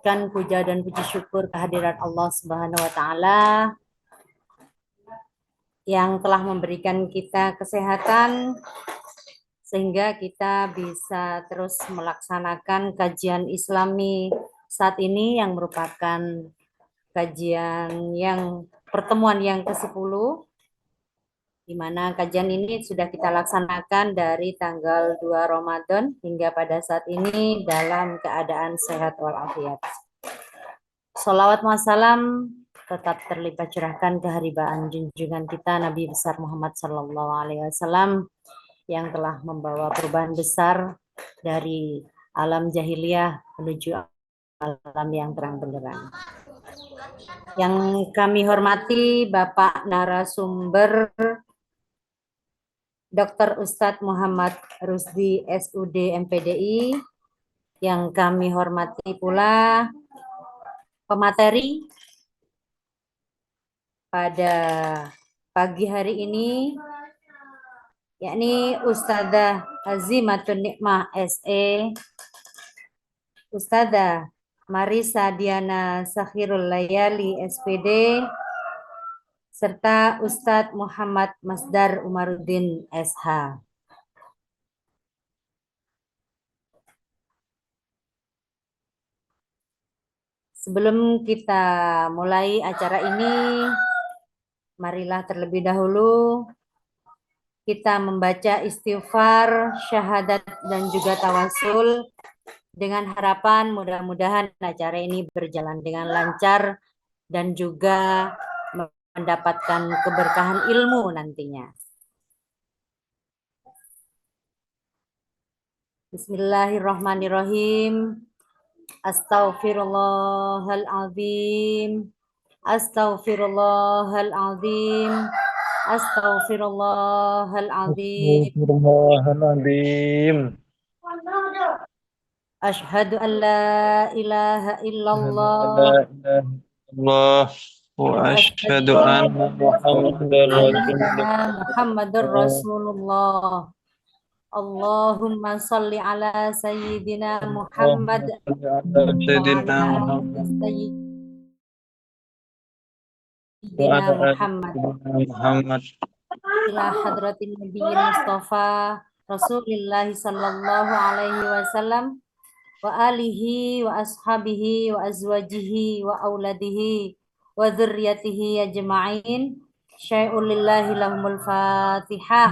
Panjatkan puja dan puji syukur kehadirat Allah Subhanahu wa taala yang telah memberikan kita kesehatan sehingga kita bisa terus melaksanakan kajian Islami saat ini yang merupakan kajian yang pertemuan yang ke-10, di mana kajian ini sudah kita laksanakan dari tanggal 2 Ramadan hingga pada saat ini dalam keadaan sehat walafiat. Sholawat wassalam tetap terlipat curahkan keharibaan junjungan kita Nabi besar Muhammad Sallallahu Alaihi Wasallam yang telah membawa perubahan besar dari alam jahiliyah menuju alam yang terang benderang. Yang kami hormati Bapak narasumber Dr. Ustadz Muhammad Rusdi SUD MPDI, yang kami hormati pula pemateri pada pagi hari ini, yakni Ustadzah Azimatun Nikmah SE, Ustadzah Marisa Diana Sakhirul Layali SPD, serta Ustadz Muhammad Masdar Umaruddin SH. Sebelum kita mulai acara ini, marilah terlebih dahulu kita membaca istighfar, syahadat, dan juga tawasul dengan harapan mudah-mudahan acara ini berjalan dengan lancar dan juga mendapatkan keberkahan ilmu nantinya. Bismillahirrahmanirrahim. Astaghfirullahaladzim. Astaghfirullahaladzim. Astaghfirullahaladzim. Astaghfirullahaladzim. Asyhadu an la ilaha illallah. La ilaha illallah wa asyhadu anna Muhammadar Rasulullah. Allahumma salli ala sayyidina Muhammad Sayyidina Muhammad ila hadratin nabiyil mustafa Rasulillah sallallahu alaihi wasallam wa alihi wa ashabihi wa azwajihi wa auladihi wa dzurriyyatihi ajma'in. Syai'ul lillahi lahumul Fatihah.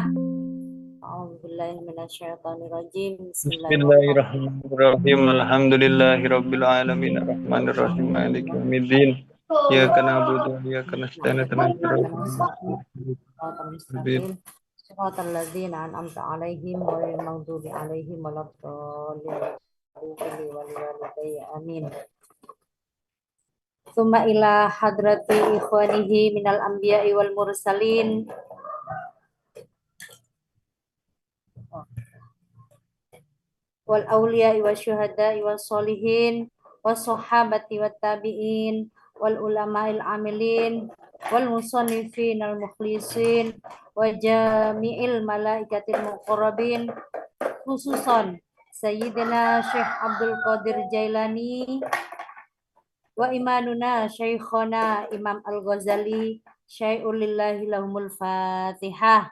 A'udzubillahi minasyaitonirrajim. Bismillahirrahmanirrahim. Alhamdulillahirabbil alamin arrahmanir rahim maliki yaumiddin. Iyyaka na'budu wa iyyaka nasta'in ihdinas siratal ladzina an'amta 'alaihim ghairil maghdubi 'alaihim waladdallin. Amin. Summa ila hadrati ikhwanihi minal anbiya'i wal mursalin wal awliya'i wasyuhada'i wassolihin wassahabati wat tabi'in wal ulama'il amilin wal musannifin al mukhlisin wa jami'il malaikatil muqarrabin, khususan Sayyidina Syekh Abdul Qadir Jailani wa imanuna Syekhona Imam Al-Ghazali. Syai'ul lillahi lahumul Fatihah.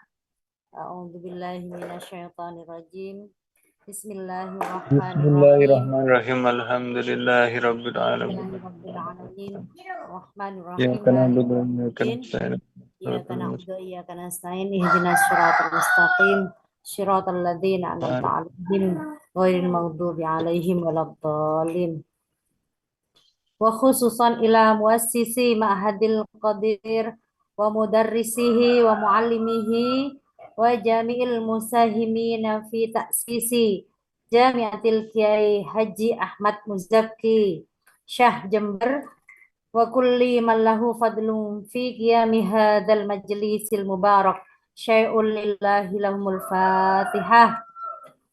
A'udzubillahi minasyaitonirrajim. Bismillahirrahmanirrahim. Alhamdulillahirabbil alamin. Iyyaka na'budu wa iyyaka nasta'in. Iyyaka na'budu wa iyyaka nasta'in. Ihdinas siratal mustaqim. Siratal ladzina an'amta 'alaihim ghairil maghdubi 'alaihim waladdallin. Wa khususan ila muassisi Ma'hadil Qadir wa mudarrisihi wa muallimihi wa jami'il musahimina fi ta'sisi Jami'atil Kiai Haji Ahmad Muzaki Syah Jember wa kulli man lahu fadlun fi qiyami hadzal majlisil mubarak. Syai'ul lillahi lahumul Fatihah.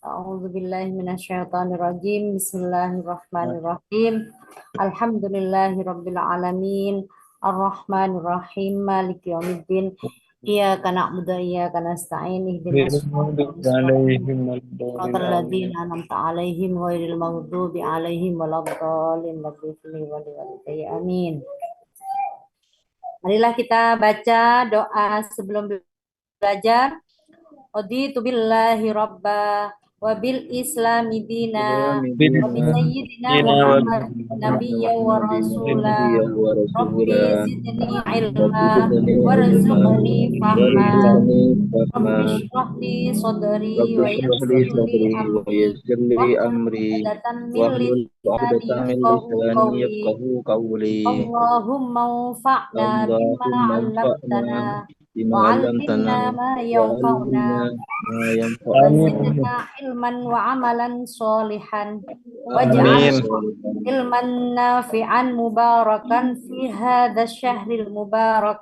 A'udzubillahi minasyaitonirrajim. Bismillahirrahmanirrahim. Alhamdulillahirabbil alamin. Arrahmanirrahim. Maliki yaumiddin. Iyyaka na'budu wa iyyaka nasta'in ihdinas Bismillahirrahmanirrahim. siratal mustaqim. Alaihim wal-dhalin. Siratal Amin. ladzina an'amta 'alaihim ghairil maghdubi 'alaihim waladdallin. Rabbighfirli wa liwalidayya. Amin. Marilah kita baca doa sebelum belajar. Raditu billahi rabba wa bil islami dina wa bi Bidina sayyidina wa Muhammad nabiyya wa rasula. نبيا ورسولا Rabbi zidni رب ilma زدني علما warzuqni fahma. وارزقني فهما Rabbi shrah li sadri رب wa اشرح لي yassir li صدري amri ويسر لي wahlul أمري 'uqdatam min واحلل lisani عقدة من yafqahu لساني qawli. يفقه قولي Allahumma anfa'na bima اللهم انفعنا 'allamtana بما wa علمتنا 'allimna ma yanfa'una وعلمنا ما wa ينفعنا zidna ilman wa amalan sholihan waj'al وعملا Amin. صالحا ilman nafi'an mubarakan fi hadzal syahril mubarak.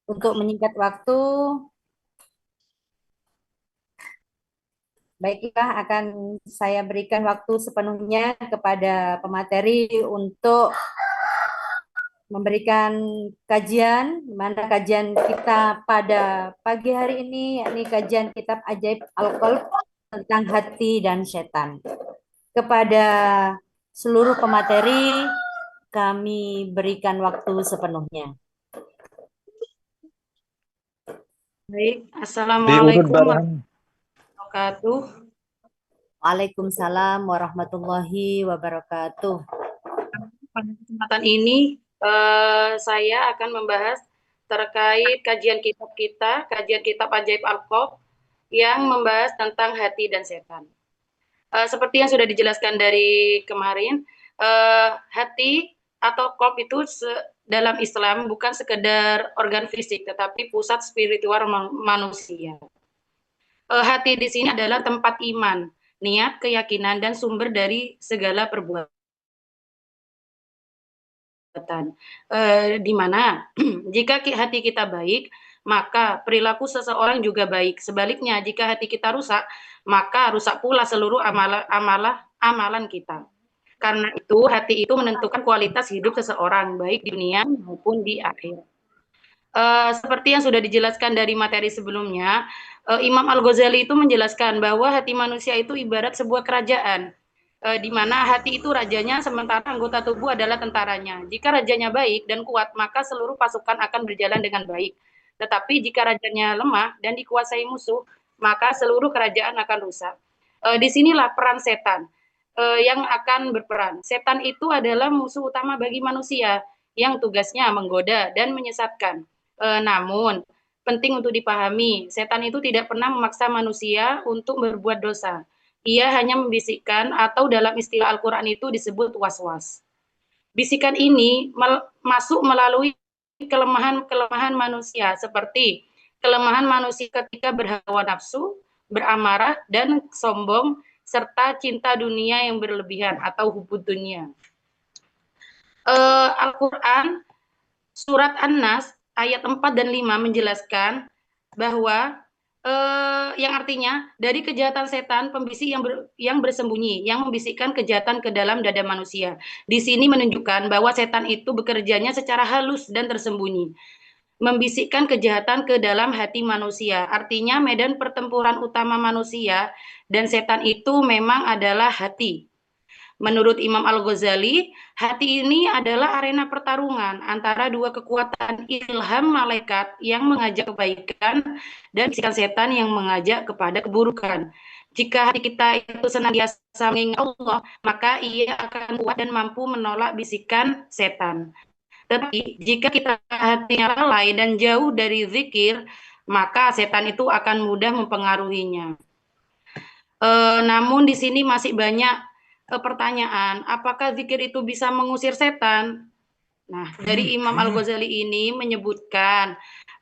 Untuk menyingkat waktu, baiklah akan saya berikan waktu sepenuhnya kepada pemateri untuk memberikan kajian, di mana kajian kita pada pagi hari ini, yakni kajian kitab Ajaib Al-Qalb tentang hati dan setan. Kepada seluruh pemateri, kami berikan waktu sepenuhnya. Baik, Diurut Assalamualaikum Baran. warahmatullahi wabarakatuh. Waalaikumsalam warahmatullahi wabarakatuh. Pada kesempatan ini, saya akan membahas terkait kajian kitab Ajaib Al-Qalb yang membahas tentang hati dan setan. Seperti yang sudah dijelaskan dari kemarin, hati atau qalb itu dalam Islam bukan sekedar organ fisik, tetapi pusat spiritual manusia. Hati di sini adalah tempat iman, niat, keyakinan, dan sumber dari segala perbuatan. Di mana jika hati kita baik, maka perilaku seseorang juga baik. Sebaliknya, jika hati kita rusak, maka rusak pula seluruh amalan kita. Karena itu, hati itu menentukan kualitas hidup seseorang, baik di dunia maupun di akhir. Seperti yang sudah dijelaskan dari materi sebelumnya, Imam Al-Ghazali itu menjelaskan bahwa hati manusia itu ibarat sebuah kerajaan, di mana hati itu rajanya, sementara anggota tubuh adalah tentaranya. Jika rajanya baik dan kuat, maka seluruh pasukan akan berjalan dengan baik. Tetapi jika rajanya lemah dan dikuasai musuh, maka seluruh kerajaan akan rusak. Disinilah peran setan yang akan berperan. Setan itu adalah musuh utama bagi manusia yang tugasnya menggoda dan menyesatkan. Namun, penting untuk dipahami, setan itu tidak pernah memaksa manusia untuk berbuat dosa. Ia hanya membisikkan atau dalam istilah Al-Quran itu disebut was-was. Bisikan ini masuk melalui kelemahan-kelemahan manusia, seperti kelemahan manusia ketika berhawa nafsu, beramarah, dan sombong, serta cinta dunia yang berlebihan atau hubud dunia. Al-Quran Surat An-Nas ayat 4 dan 5 menjelaskan bahwa yang artinya dari kejahatan setan pembisik yang bersembunyi, yang membisikkan kejahatan ke dalam dada manusia. Di sini menunjukkan bahwa setan itu bekerjanya secara halus dan tersembunyi, membisikkan kejahatan ke dalam hati manusia. Artinya medan pertempuran utama manusia dan setan itu memang adalah hati. Menurut Imam Al-Ghazali, hati ini adalah arena pertarungan antara dua kekuatan ilham malaikat yang mengajak kebaikan dan bisikan setan yang mengajak kepada keburukan. Jika hati kita itu senantiasa mengingat Allah, maka ia akan kuat dan mampu menolak bisikan setan. Tetapi jika kita hatinya lalai dan jauh dari zikir, maka setan itu akan mudah mempengaruhinya. Namun di sini masih banyak pertanyaan, apakah zikir itu bisa mengusir setan? Nah, dari Imam Al-Ghazali ini menyebutkan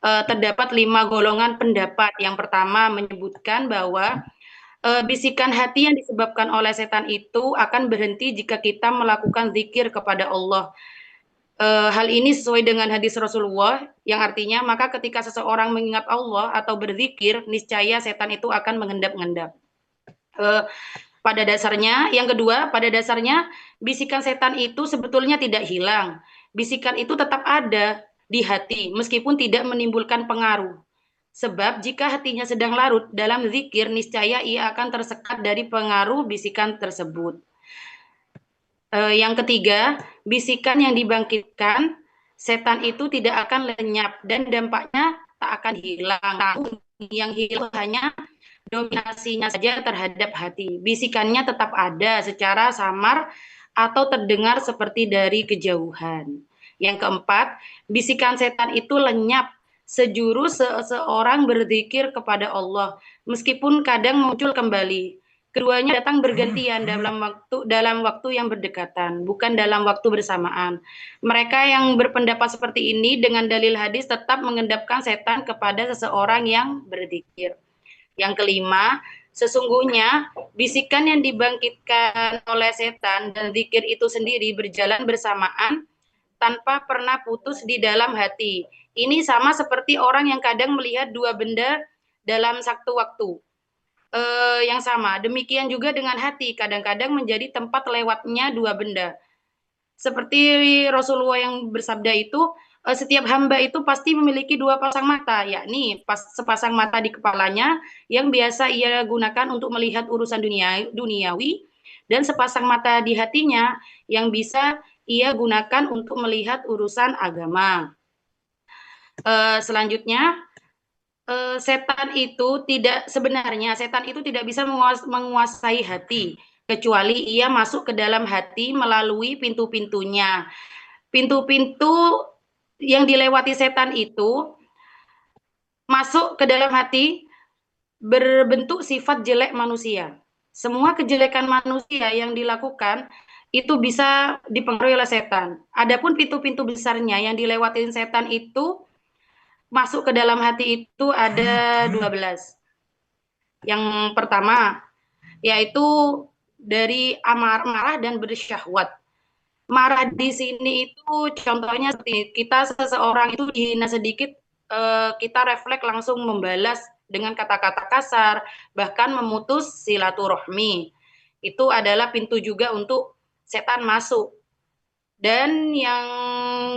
terdapat 5 golongan pendapat. Yang pertama menyebutkan bahwa bisikan hati yang disebabkan oleh setan itu akan berhenti jika kita melakukan zikir kepada Allah. Hal ini sesuai dengan hadis Rasulullah yang artinya maka ketika seseorang mengingat Allah atau berzikir, niscaya setan itu akan mengendap-endap. Pada dasarnya, yang kedua, pada dasarnya bisikan setan itu sebetulnya tidak hilang. Bisikan itu tetap ada di hati, meskipun tidak menimbulkan pengaruh. Sebab jika hatinya sedang larut dalam zikir, niscaya ia akan tersekat dari pengaruh bisikan tersebut. Yang ketiga, bisikan yang dibangkitkan setan itu tidak akan lenyap dan dampaknya tak akan hilang. Yang hilang hanya dominasinya saja terhadap hati. Bisikannya tetap ada secara samar atau terdengar seperti dari kejauhan. Yang keempat, bisikan setan itu lenyap sejurus seseorang berzikir kepada Allah, meskipun kadang muncul kembali. Keduanya datang bergantian dalam waktu yang berdekatan, bukan dalam waktu bersamaan. Mereka yang berpendapat seperti ini dengan dalil hadis tetap mengendapkan setan kepada seseorang yang berzikir. Yang kelima, sesungguhnya bisikan yang dibangkitkan oleh setan dan zikir itu sendiri berjalan bersamaan tanpa pernah putus di dalam hati. Ini sama seperti orang yang kadang melihat dua benda dalam satu waktu yang sama. Demikian juga dengan hati, kadang-kadang menjadi tempat lewatnya dua benda. Seperti Rasulullah yang bersabda itu, setiap hamba itu pasti memiliki dua pasang mata, yakni sepasang mata di kepalanya yang biasa ia gunakan untuk melihat urusan duniawi, dan sepasang mata di hatinya yang bisa ia gunakan untuk melihat urusan agama. Selanjutnya, setan itu tidak bisa menguasai hati kecuali ia masuk ke dalam hati melalui pintu-pintunya. Pintu-pintu yang dilewati setan itu masuk ke dalam hati berbentuk sifat jelek manusia. Semua kejelekan manusia yang dilakukan itu bisa dipengaruhi oleh setan. Adapun pintu-pintu besarnya yang dilewatin setan itu masuk ke dalam hati itu ada 12. Yang pertama yaitu dari marah dan bersyahwat. Marah di sini itu contohnya seperti kita seseorang itu dihina sedikit, kita refleks langsung membalas dengan kata-kata kasar, bahkan memutus silaturahmi. Itu adalah pintu juga untuk setan masuk. Dan yang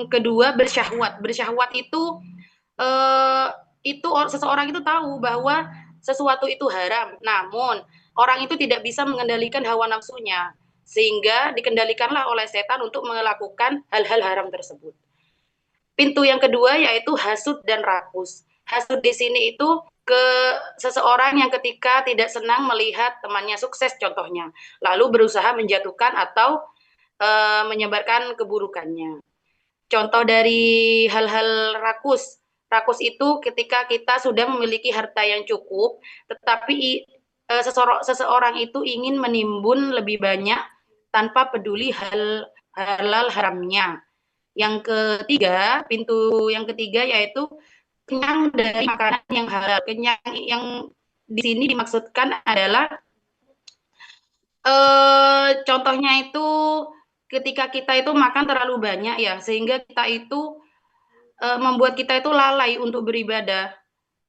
kedua bersyahwat. Bersyahwat itu seseorang itu tahu bahwa sesuatu itu haram, namun orang itu tidak bisa mengendalikan hawa nafsunya, sehingga dikendalikanlah oleh setan untuk melakukan hal-hal haram tersebut. Pintu yang kedua yaitu hasud dan rakus. Hasud di sini itu ke seseorang yang ketika tidak senang melihat temannya sukses contohnya, lalu berusaha menjatuhkan atau menyebarkan keburukannya. Contoh dari hal-hal rakus. Rakus itu ketika kita sudah memiliki harta yang cukup, tetapi seseorang itu ingin menimbun lebih banyak tanpa peduli halal haramnya. Yang ketiga, pintu yang ketiga yaitu kenyang dari makanan yang halal. Kenyang yang di sini dimaksudkan adalah contohnya itu ketika kita itu makan terlalu banyak ya, sehingga kita itu membuat kita itu lalai untuk beribadah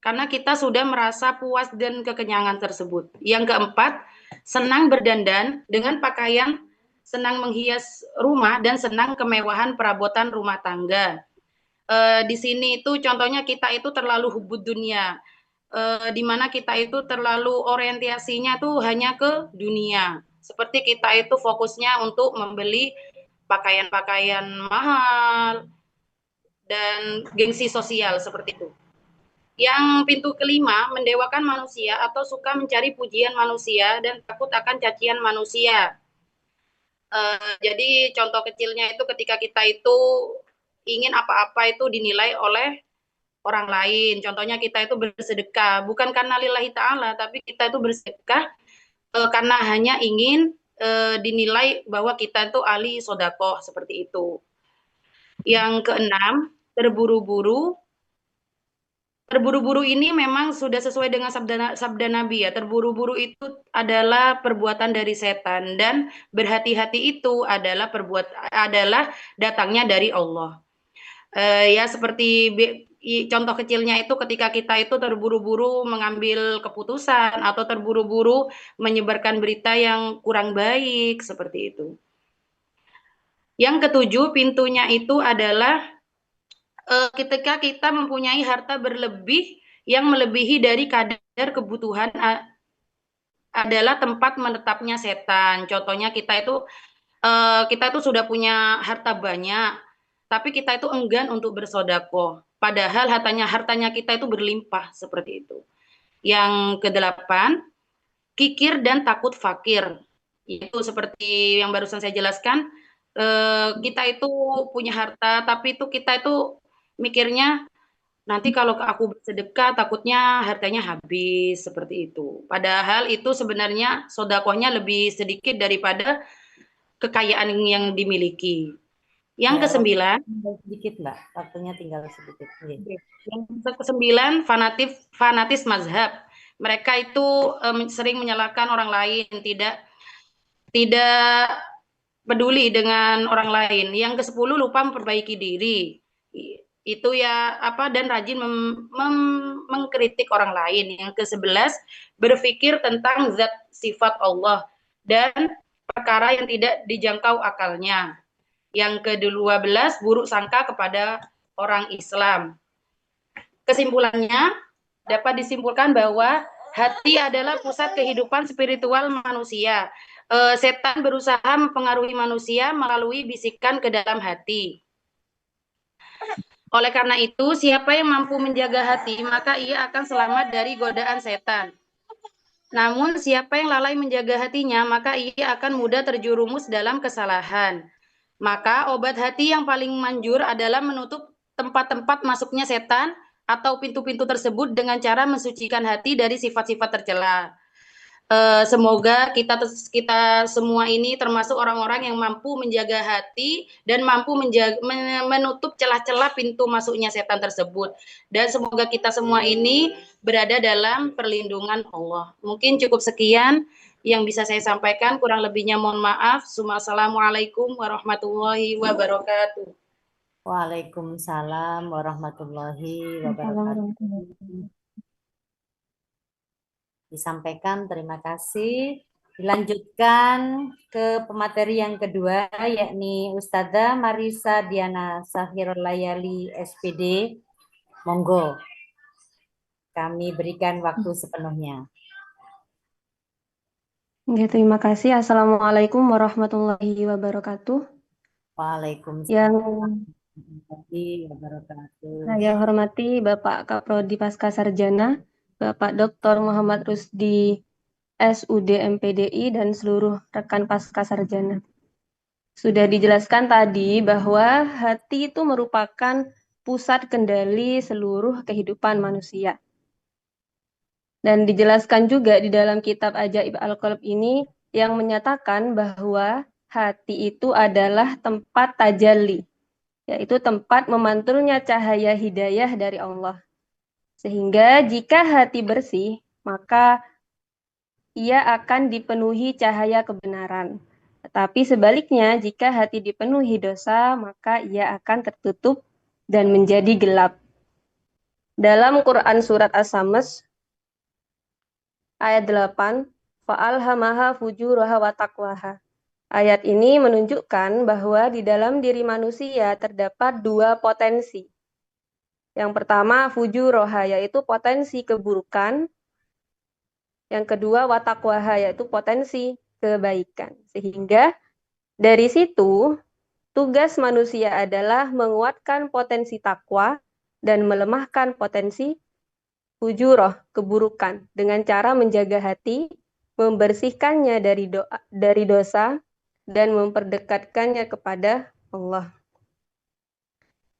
karena kita sudah merasa puas dan kekenyangan tersebut. Yang keempat, senang berdandan dengan pakaian, senang menghias rumah, dan senang kemewahan perabotan rumah tangga. Di sini itu contohnya kita itu terlalu hubud dunia, di mana kita itu terlalu orientasinya tuh hanya ke dunia. Seperti kita itu fokusnya untuk membeli pakaian-pakaian mahal dan gengsi sosial seperti itu. Yang pintu kelima, mendewakan manusia atau suka mencari pujian manusia dan takut akan cacian manusia. Jadi contoh kecilnya itu ketika kita itu ingin apa-apa itu dinilai oleh orang lain. Contohnya kita itu bersedekah, bukan karena lillahi ta'ala, tapi kita itu bersedekah karena hanya ingin dinilai bahwa kita itu ahli sodakoh, seperti itu. Yang keenam, terburu-buru. Terburu-buru ini memang sudah sesuai dengan sabda Nabi ya. Terburu-buru itu adalah perbuatan dari setan, dan berhati-hati itu adalah datangnya dari Allah. Ya seperti contoh kecilnya itu ketika kita itu terburu-buru mengambil keputusan atau terburu-buru menyebarkan berita yang kurang baik, seperti itu. Yang ketujuh, pintunya itu adalah ketika kita mempunyai harta berlebih yang melebihi dari kadar kebutuhan adalah tempat menetapnya setan. Contohnya kita itu sudah punya harta banyak, tapi kita itu enggan untuk bersedekah. Padahal hartanya kita itu berlimpah seperti itu. Yang kedelapan, kikir dan takut fakir. Itu seperti yang barusan saya jelaskan, kita itu punya harta, tapi itu kita itu mikirnya nanti kalau aku bersedekah takutnya hartanya habis seperti itu. Padahal itu sebenarnya sedekahnya lebih sedikit daripada kekayaan yang dimiliki. Yang Ya, kesembilan, tinggal sedikit Mbak, waktunya tinggal sedikit. Iya. yang kesembilan fanatis mazhab. Mereka itu sering menyalahkan orang lain, tidak peduli dengan orang lain. Yang ke-10 lupa memperbaiki diri. Itu ya dan rajin mengkritik orang lain. Yang ke-11 berpikir tentang zat sifat Allah dan perkara yang tidak dijangkau akalnya. Yang ke-12 buruk sangka kepada orang Islam. Kesimpulannya dapat disimpulkan bahwa hati adalah pusat kehidupan spiritual manusia. Setan berusaha mempengaruhi manusia melalui bisikan ke dalam hati. Oleh karena itu, siapa yang mampu menjaga hati, maka ia akan selamat dari godaan setan. Namun, siapa yang lalai menjaga hatinya, maka ia akan mudah terjerumus dalam kesalahan. Maka, obat hati yang paling manjur adalah menutup tempat-tempat masuknya setan atau pintu-pintu tersebut dengan cara mensucikan hati dari sifat-sifat tercela. Semoga kita semua ini termasuk orang-orang yang mampu menjaga hati dan mampu menutup celah-celah pintu masuknya setan tersebut. Dan semoga kita semua ini berada dalam perlindungan Allah. Mungkin cukup sekian yang bisa saya sampaikan, kurang lebihnya mohon maaf. Assalamualaikum warahmatullahi wabarakatuh. Waalaikumsalam warahmatullahi wabarakatuh. Disampaikan, terima kasih. Dilanjutkan ke pemateri yang kedua, yakni Ustadzah Marisa Diana Sahir Layali SPD. Monggo, kami berikan waktu sepenuhnya. Ya, terima kasih. Assalamualaikum warahmatullahi wabarakatuh. Waalaikumsalam Yang warahmatullahi wabarakatuh. saya hormati Bapak Kaprodi Pascasarjana, Bapak Dr. Muhammad Rusdi SUD MPDI, dan seluruh rekan Pascasarjana. Sudah dijelaskan tadi bahwa hati itu merupakan pusat kendali seluruh kehidupan manusia. Dan dijelaskan juga di dalam kitab Ajaib Al-Qalb ini yang menyatakan bahwa hati itu adalah tempat tajalli, yaitu tempat memantulnya cahaya hidayah dari Allah. Sehingga jika hati bersih, maka ia akan dipenuhi cahaya kebenaran. Tetapi sebaliknya, jika hati dipenuhi dosa, maka ia akan tertutup dan menjadi gelap. Dalam Quran Surat As-Samс, ayat 8, fa'alhamaha fujuraha wa taqwaha. Ayat ini menunjukkan bahwa di dalam diri manusia terdapat dua potensi. Yang pertama, fujuroha, yaitu potensi keburukan. Yang kedua, wa taqwaha, yaitu potensi kebaikan. Sehingga dari situ, tugas manusia adalah menguatkan potensi takwa dan melemahkan potensi fujuroh, keburukan, dengan cara menjaga hati, membersihkannya dari dosa, dan memperdekatkannya kepada Allah.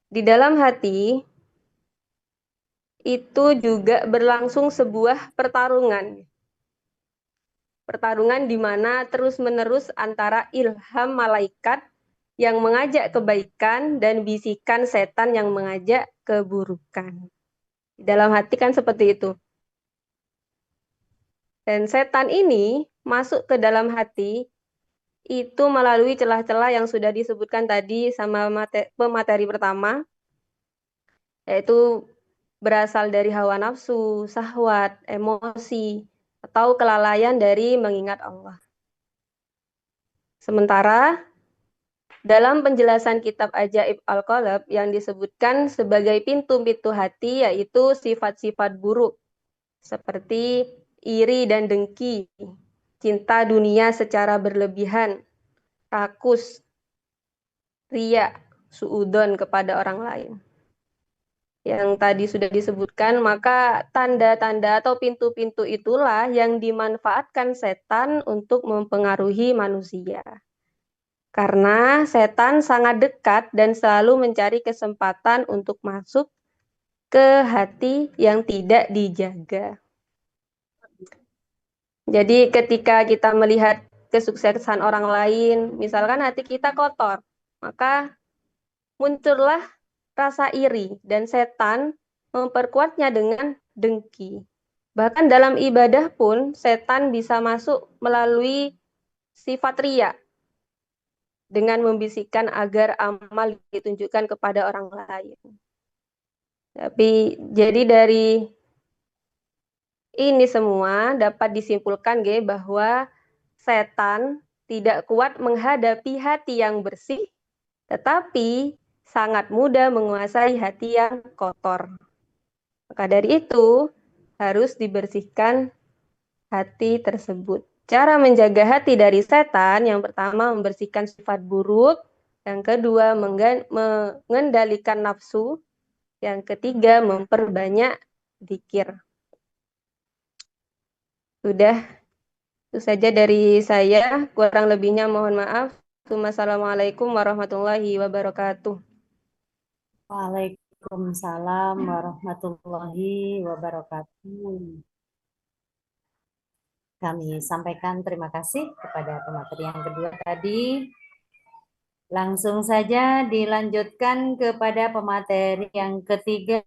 Di dalam hati, itu juga berlangsung sebuah pertarungan. Pertarungan di mana terus-menerus antara ilham malaikat yang mengajak kebaikan dan bisikan setan yang mengajak keburukan. Di dalam hati kan seperti itu. Dan setan ini masuk ke dalam hati itu melalui celah-celah yang sudah disebutkan tadi sama pemateri pertama, yaitu berasal dari hawa nafsu, syahwat, emosi, atau kelalaian dari mengingat Allah. Sementara dalam penjelasan kitab Ajaib Al-Qalb yang disebutkan sebagai pintu-pintu hati yaitu sifat-sifat buruk seperti iri dan dengki, cinta dunia secara berlebihan, rakus, riya, suudon kepada orang lain. Yang tadi sudah disebutkan, maka tanda-tanda atau pintu-pintu itulah yang dimanfaatkan setan untuk mempengaruhi manusia. Karena setan sangat dekat dan selalu mencari kesempatan untuk masuk ke hati yang tidak dijaga. Jadi ketika kita melihat kesuksesan orang lain, misalkan hati kita kotor, maka muncullah rasa iri dan setan memperkuatnya dengan dengki. Bahkan dalam ibadah pun setan bisa masuk melalui sifat riya dengan membisikkan agar amal ditunjukkan kepada orang lain. Tapi jadi dari ini semua dapat disimpulkan bahwa setan tidak kuat menghadapi hati yang bersih, tetapi sangat mudah menguasai hati yang kotor. Maka dari itu, harus dibersihkan hati tersebut. Cara menjaga hati dari setan, yang pertama membersihkan sifat buruk, yang kedua mengendalikan nafsu, yang ketiga memperbanyak zikir. Sudah, itu saja dari saya, kurang lebihnya mohon maaf. Wassalamualaikum warahmatullahi wabarakatuh. Waalaikumsalam warahmatullahi wabarakatuh. Kami sampaikan terima kasih kepada pemateri yang kedua tadi. Langsung saja dilanjutkan kepada pemateri yang ketiga,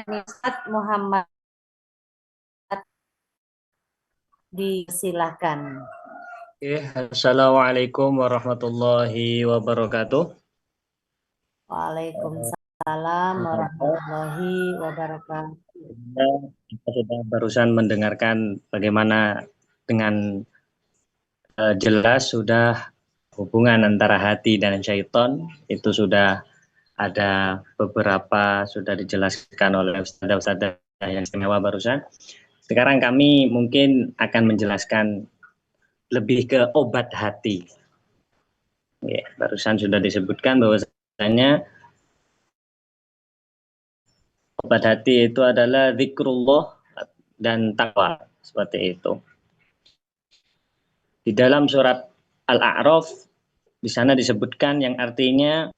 Ustaz Muhammad. Disilakan. Assalamualaikum warahmatullahi wabarakatuh. Waalaikumsalam warahmatullahi wabarakatuh. Kita sudah barusan mendengarkan bagaimana dengan jelas sudah hubungan antara hati dan syaitan itu sudah ada beberapa sudah dijelaskan oleh ustadzah yang istimewa barusan. Sekarang kami mungkin akan menjelaskan lebih ke obat hati. Ya, barusan sudah disebutkan bahwasanya obat hati itu adalah zikrullah dan taqwa, seperti itu. Di dalam surat Al-A'raf di sana disebutkan yang artinya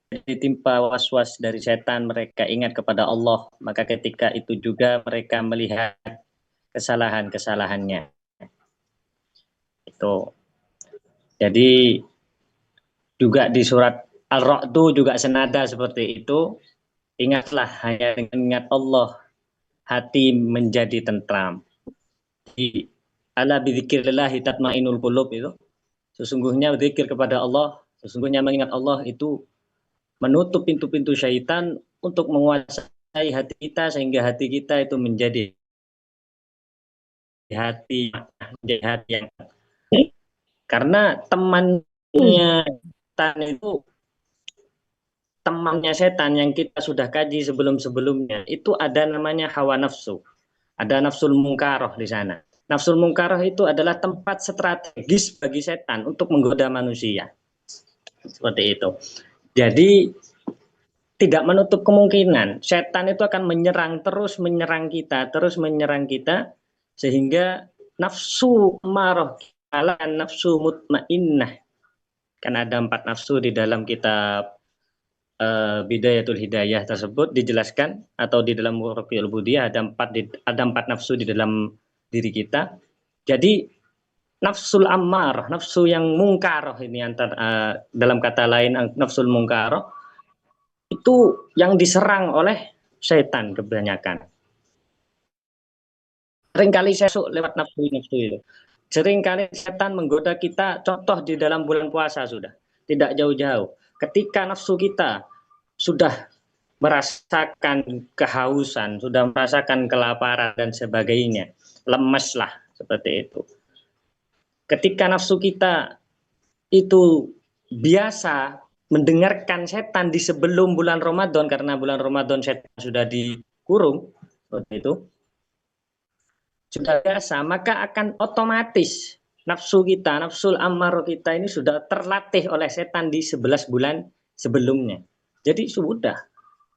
ditimpa was-was dari setan, mereka ingat kepada Allah, maka ketika itu juga mereka melihat kesalahan-kesalahannya. Itu. Jadi juga di surat Al-Ra'd juga senada seperti itu. Ingatlah hanya dengan ingat Allah hati menjadi tentram. Ala bidzikrillahi tatmainul qulub itu. Sesungguhnya berzikir kepada Allah, sesungguhnya mengingat Allah itu menutup pintu-pintu syaitan untuk menguasai hati kita sehingga hati kita itu menjadi hati yang karena temannya setan yang kita sudah kaji sebelum-sebelumnya itu ada namanya hawa nafsu, ada nafsul mungkaroh di sana. Nafsul mungkaroh itu adalah tempat strategis bagi setan untuk menggoda manusia, seperti itu. Jadi tidak menutup kemungkinan setan itu akan terus menyerang kita sehingga nafsu amarah dan nafsu mutmainnah, kan ada 4 nafsu di dalam kitab Bidayatul Hidayah tersebut dijelaskan, atau di dalam Ruqyul Budiyah ada 4 nafsu di dalam diri kita. Jadi nafsul ammar, nafsu yang mungkaroh ini dalam kata lain nafsul mungkaroh itu yang diserang oleh setan kebanyakan. Seringkali sesuk lewat nafsu itu. Seringkali setan menggoda kita, contoh di dalam bulan puasa sudah. Tidak jauh-jauh. Ketika nafsu kita sudah merasakan kehausan, sudah merasakan kelaparan dan sebagainya, lemeslah seperti itu. Ketika nafsu kita itu biasa mendengarkan setan di sebelum bulan Ramadan, karena bulan Ramadan setan sudah dikurung, seperti itu, sudah biasa, maka akan otomatis nafsu kita, nafsul ammar kita ini sudah terlatih oleh setan di 11 bulan sebelumnya. Jadi sudah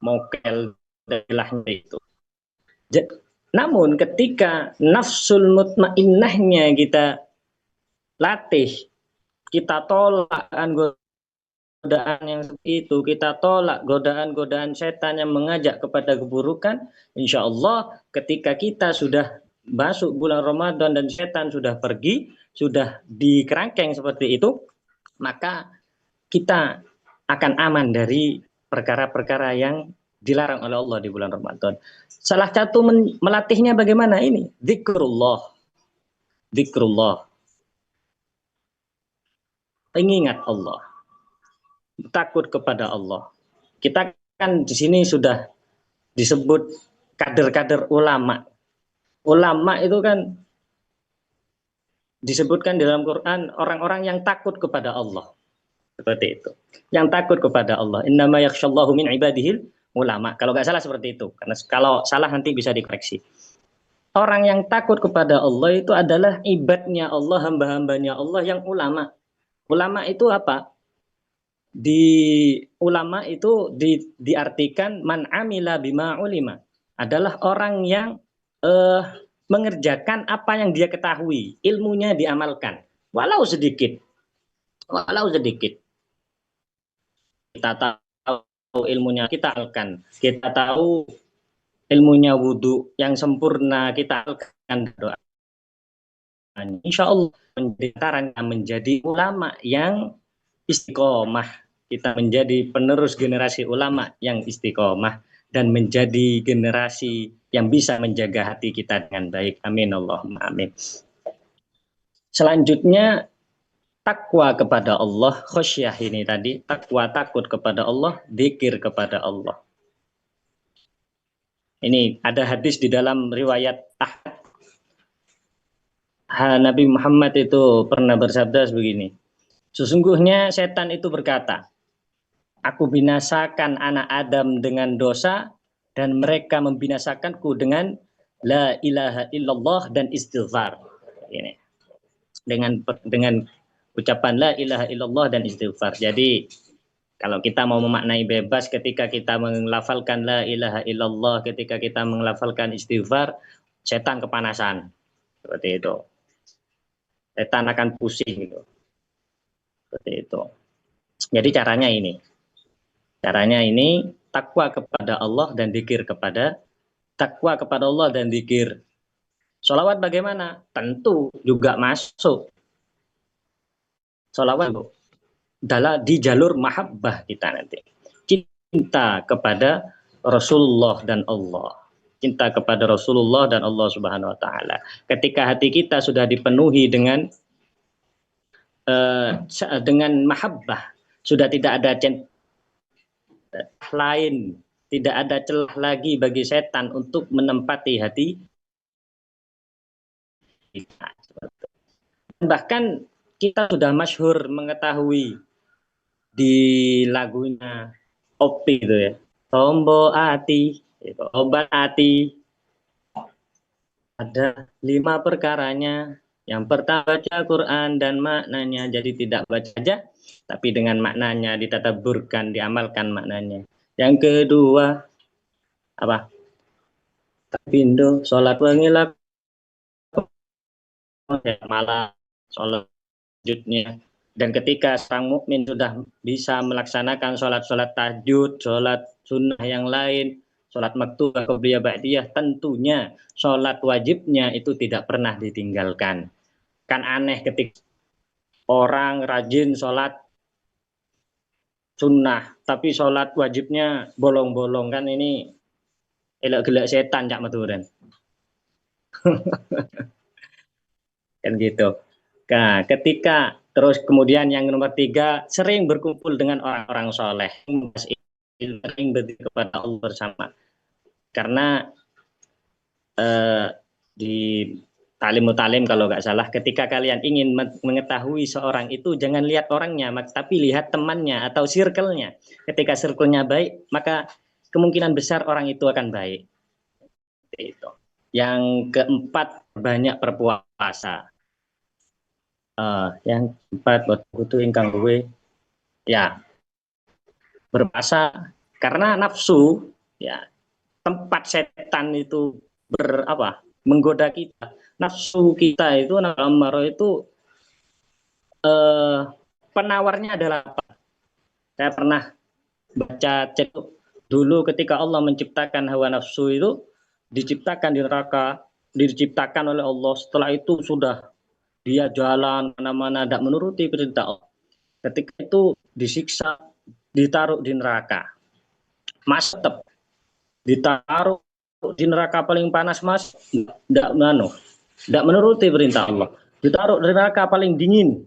mokel dalahnya itu. Namun ketika nafsul mutmainnahnya kita latih, kita tolak godaan yang seperti itu, kita tolak godaan-godaan setan yang mengajak kepada keburukan, insya Allah ketika kita sudah masuk bulan Ramadan dan setan sudah pergi, sudah dikerangkeng seperti itu, maka kita akan aman dari perkara-perkara yang dilarang oleh Allah di bulan Ramadan. Salah satu melatihnya bagaimana ini? Zikrullah. Zikrullah. Mengingat Allah. Takut kepada Allah. Kita kan di sini sudah disebut kader-kader ulama. Ulama itu kan disebutkan di dalam Quran orang-orang yang takut kepada Allah. Seperti itu. Yang takut kepada Allah. Innama yakhshallahu min ibadihil ulama. Kalau nggak salah seperti itu. Karena kalau salah nanti bisa dikoreksi. Orang yang takut kepada Allah itu adalah ibadnya Allah, hamba-hambanya Allah yang ulama. Ulama itu apa? Di ulama itu diartikan man amila bima ulima. Adalah orang yang mengerjakan apa yang dia ketahui. Ilmunya diamalkan. Walau sedikit. Walau sedikit. Kita tahu ilmunya, kita amalkan. Kita tahu ilmunya wudhu yang sempurna, kita amalkan doa. Insya Allah menjadi ulama yang istiqomah. Kita menjadi penerus generasi ulama yang istiqomah dan menjadi generasi yang bisa menjaga hati kita dengan baik. Amin Allahumma amin. Selanjutnya takwa kepada Allah, khosyah ini tadi, takwa takut kepada Allah, dzikir kepada Allah. Ini ada hadis di dalam riwayat Ahmad. Nabi Muhammad itu pernah bersabda begini. Sesungguhnya setan itu berkata, aku binasakan anak Adam dengan dosa dan mereka membinasakanku dengan la ilaha illallah dan istighfar. Ini. Dengan ucapan la ilaha illallah dan istighfar. Jadi kalau kita mau memaknai bebas ketika kita melafalkan la ilaha illallah, ketika kita melafalkan istighfar, setan kepanasan. Seperti itu. Setan akan pusing gitu. Seperti itu. Jadi caranya ini. Caranya ini takwa kepada Allah dan dzikir kepada takwa kepada Allah dan dzikir. Sholawat bagaimana? Tentu juga masuk. Sholawat adalah di jalur mahabbah kita nanti. Cinta kepada Rasulullah dan Allah. Cinta kepada Rasulullah dan Allah Subhanahu wa taala. Ketika hati kita sudah dipenuhi dengan mahabbah, sudah tidak ada lain, tidak ada celah lagi bagi setan untuk menempati hati kita. Bahkan kita sudah masyhur mengetahui di lagunya Opi itu ya, Tombo Ati, itu, obat hati. Ada 5 perkaranya. Yang pertama baca Quran dan maknanya, jadi tidak baca saja, tapi dengan maknanya ditadabburkan, diamalkan maknanya. Yang kedua apa? Tapindo, sholat wengi malah sholat tahajudnya. Dan ketika sang mukmin sudah bisa melaksanakan sholat tahajud, sholat sunnah yang lain, sholat maktubah, qobliyah, ba'diyah, tentunya sholat wajibnya itu tidak pernah ditinggalkan. Kan aneh ketika orang rajin sholat sunnah, tapi sholat wajibnya bolong-bolong, kan ini elak-gelak setan cak maturan. Kan gitu. Nah, ketika terus kemudian yang nomor 3, sering berkumpul dengan orang-orang soleh, sering berzikir kepada Allah bersama. Karena di talim kalau nggak salah, ketika kalian ingin mengetahui seorang itu jangan lihat orangnya, tapi lihat temannya atau circle-nya. Ketika circle-nya baik, maka kemungkinan besar orang itu akan baik. Itu. Yang keempat, banyak berpuasa. Yang keempat, butuh ingkang gue, ya berpuasa karena nafsu, ya tempat setan itu menggoda kita. Nafsu kita itu, amarah itu penawarnya adalah apa? Saya pernah baca cetuk dulu ketika Allah menciptakan hawa nafsu itu diciptakan di neraka, diciptakan oleh Allah. Setelah itu sudah dia jalan kemana-mana, tidak menuruti perintah Allah. Ketika itu disiksa, ditaruh di neraka. Mas tetap ditaruh di neraka paling panas, Mas, tidak menuruti perintah Allah. Ditaruh di neraka paling dingin,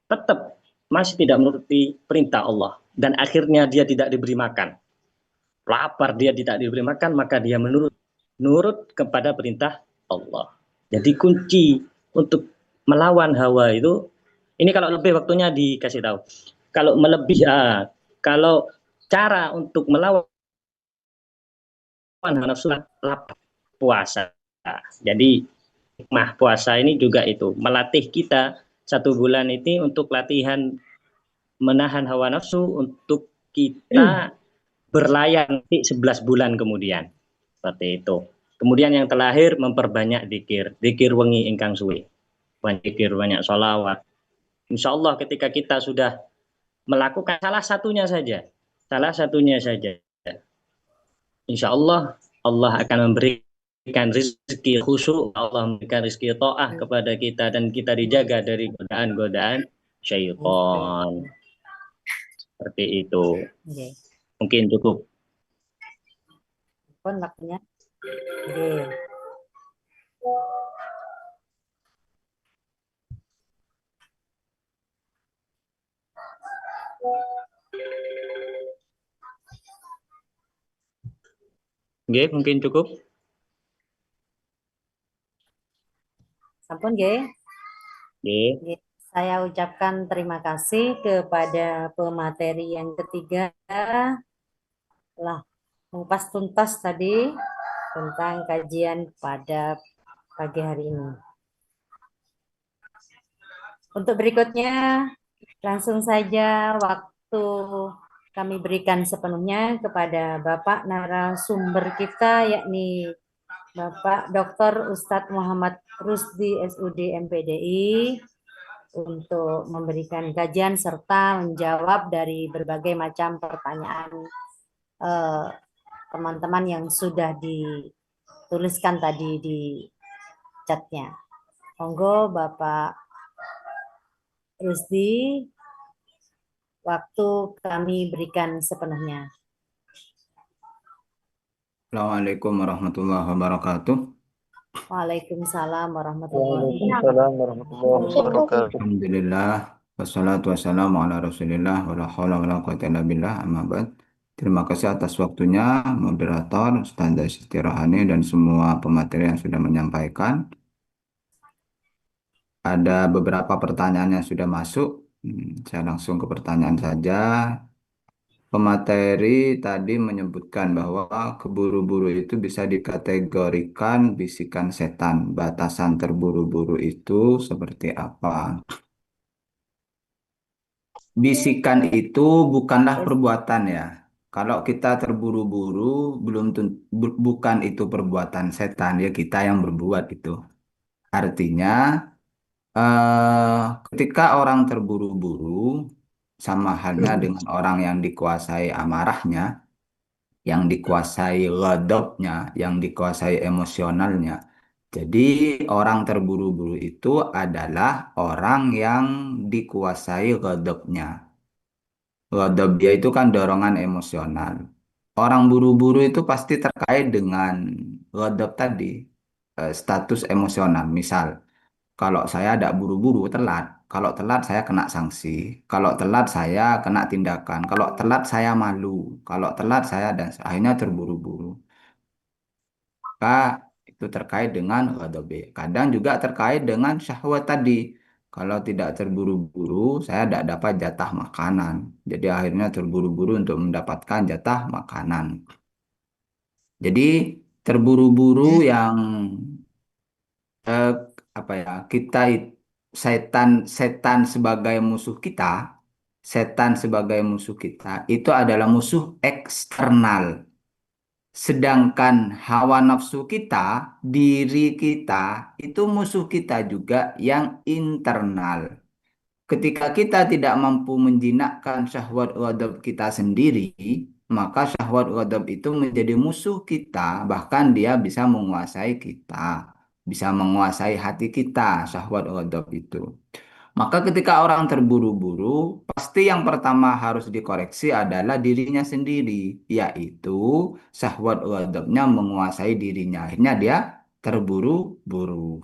tetap masih tidak menuruti perintah Allah. Dan akhirnya dia tidak diberi makan. Lapar, dia tidak diberi makan, maka dia menurut kepada perintah Allah. Jadi kunci untuk melawan hawa itu, ini kalau lebih waktunya dikasih tahu. Kalau kalau cara untuk melawan hawa nafsu, lapar, puasa. Jadi hikmah puasa ini juga itu melatih kita 1 bulan ini untuk latihan menahan hawa nafsu untuk kita berlayar 11 bulan kemudian. Seperti itu. Kemudian yang terakhir, memperbanyak zikir wengi ingkang suwe. Banyak zikir, banyak sholawat. Insya Allah ketika kita sudah melakukan salah satunya saja, insya Allah Allah akan memberikan rezeki khusyuk, Allah memberikan rezeki ta'ah kepada kita, dan kita dijaga dari godaan-godaan syaitan. Seperti itu. Oke. Mungkin cukup. Pun waktunya. Oke. Oke, mungkin cukup. Sampun nggih. Oke. Saya ucapkan terima kasih kepada pemateri yang ketiga telah mengupas tuntas tadi tentang kajian pada pagi hari ini. Untuk berikutnya, langsung saja waktu kami berikan sepenuhnya kepada Bapak narasumber kita, yakni Bapak Dr. Ustadz Muhammad Rusdi SUD MPDI, untuk memberikan kajian serta menjawab dari berbagai macam pertanyaan teman-teman yang sudah dituliskan tadi di chatnya. Monggo Bapak Rusdi, waktu kami berikan sepenuhnya. Assalamualaikum warahmatullahi wabarakatuh. Waalaikumsalam warahmatullahi Waalaikumsalam warahmatullahi wabarakatuh. Alhamdulillah, wassalatu wassalamu ala rasulillah, wala hawla wala quwwata illa billah, amma ba'd. Terima kasih atas waktunya, moderator, Ustaz Istirahani, dan semua pemateri yang sudah menyampaikan. Ada beberapa pertanyaan yang sudah masuk. Saya langsung ke pertanyaan saja. Pemateri tadi menyebutkan bahwa keburu-buru itu bisa dikategorikan bisikan setan. Batasan terburu-buru itu seperti apa? Bisikan itu bukanlah perbuatan ya. Kalau kita terburu-buru bukan itu perbuatan setan, ya kita yang berbuat itu. Artinya ketika orang terburu-buru, sama halnya dengan orang yang dikuasai amarahnya, yang dikuasai ghadabnya, yang dikuasai emosionalnya. Jadi orang terburu-buru itu adalah orang yang dikuasai ghadabnya. Ghadab dia itu kan dorongan emosional. Orang buru-buru itu pasti terkait dengan ghadab tadi, status emosional. Misal, kalau saya ada buru-buru telat, kalau telat saya kena sanksi, kalau telat saya kena tindakan, kalau telat saya malu, kalau telat saya dan akhirnya terburu-buru. Maka Itu terkait dengan ghadabi. Kadang juga terkait dengan syahwat tadi. Kalau tidak terburu-buru, saya tidak dapat jatah makanan. Jadi akhirnya terburu-buru untuk mendapatkan jatah makanan. Jadi terburu-buru yang eh, apa ya, setan setan sebagai musuh kita, setan sebagai musuh kita itu adalah musuh eksternal. Sedangkan hawa nafsu kita, diri kita itu musuh kita juga yang internal. Ketika kita tidak mampu menjinakkan syahwat ghadab kita sendiri, maka syahwat ghadab itu menjadi musuh kita, bahkan dia bisa menguasai kita, bisa menguasai hati kita, syahwat ghadab itu. Maka ketika orang terburu-buru, pasti yang pertama harus dikoreksi adalah dirinya sendiri, yaitu syahwat ghadabnya menguasai dirinya. Akhirnya dia terburu-buru.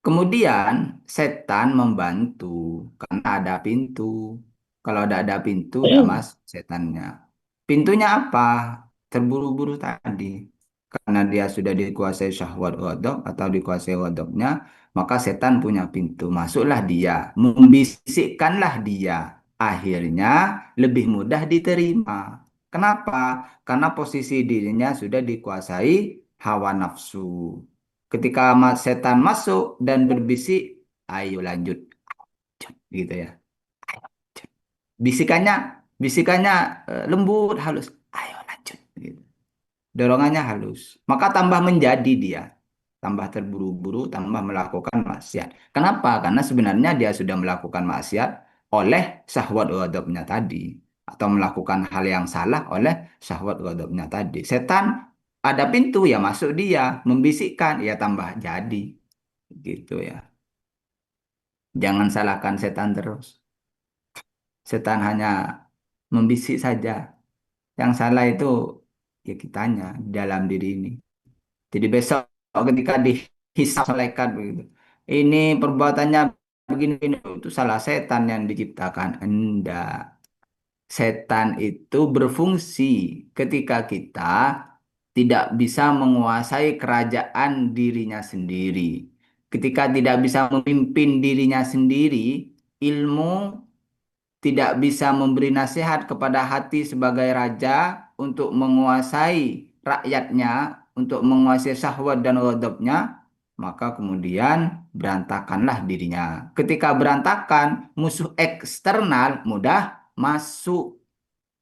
Kemudian setan membantu karena ada pintu. Kalau tidak ada pintu, tidak masuk setannya. Pintunya apa? Terburu-buru tadi. Karena dia sudah dikuasai syahwat ghadab atau dikuasai ghadabnya, maka setan punya pintu. Masuklah dia, membisikkanlah dia. Akhirnya lebih mudah diterima. Kenapa? Karena posisi dirinya sudah dikuasai hawa nafsu. Ketika setan masuk dan berbisik, ayo lanjut, gitu ya. Bisikannya, bisikannya lembut, halus. Ayo lanjut, gitu. Dorongannya halus. Maka tambah menjadi dia, tambah terburu-buru, tambah melakukan maksiat. Kenapa? Karena sebenarnya dia sudah melakukan maksiat oleh syahwat ghadabnya tadi, atau melakukan hal yang salah oleh syahwat ghadabnya tadi. Setan ada pintu ya masuk dia, membisikkan ya tambah jadi, gitu ya. Jangan salahkan setan terus. Setan hanya membisik saja. Yang salah itu ya kitanya di dalam diri ini. Jadi besok ketika dihisap malaikat begitu, ini perbuatannya begini, itu salah setan yang diciptakan. Enggak. Setan itu berfungsi ketika kita tidak bisa menguasai kerajaan dirinya sendiri. Ketika tidak bisa memimpin dirinya sendiri, ilmu tidak bisa memberi nasihat kepada hati sebagai raja untuk menguasai rakyatnya, untuk menguasai syahwat dan ghadabnya, maka kemudian berantakanlah dirinya. Ketika berantakan, musuh eksternal mudah masuk,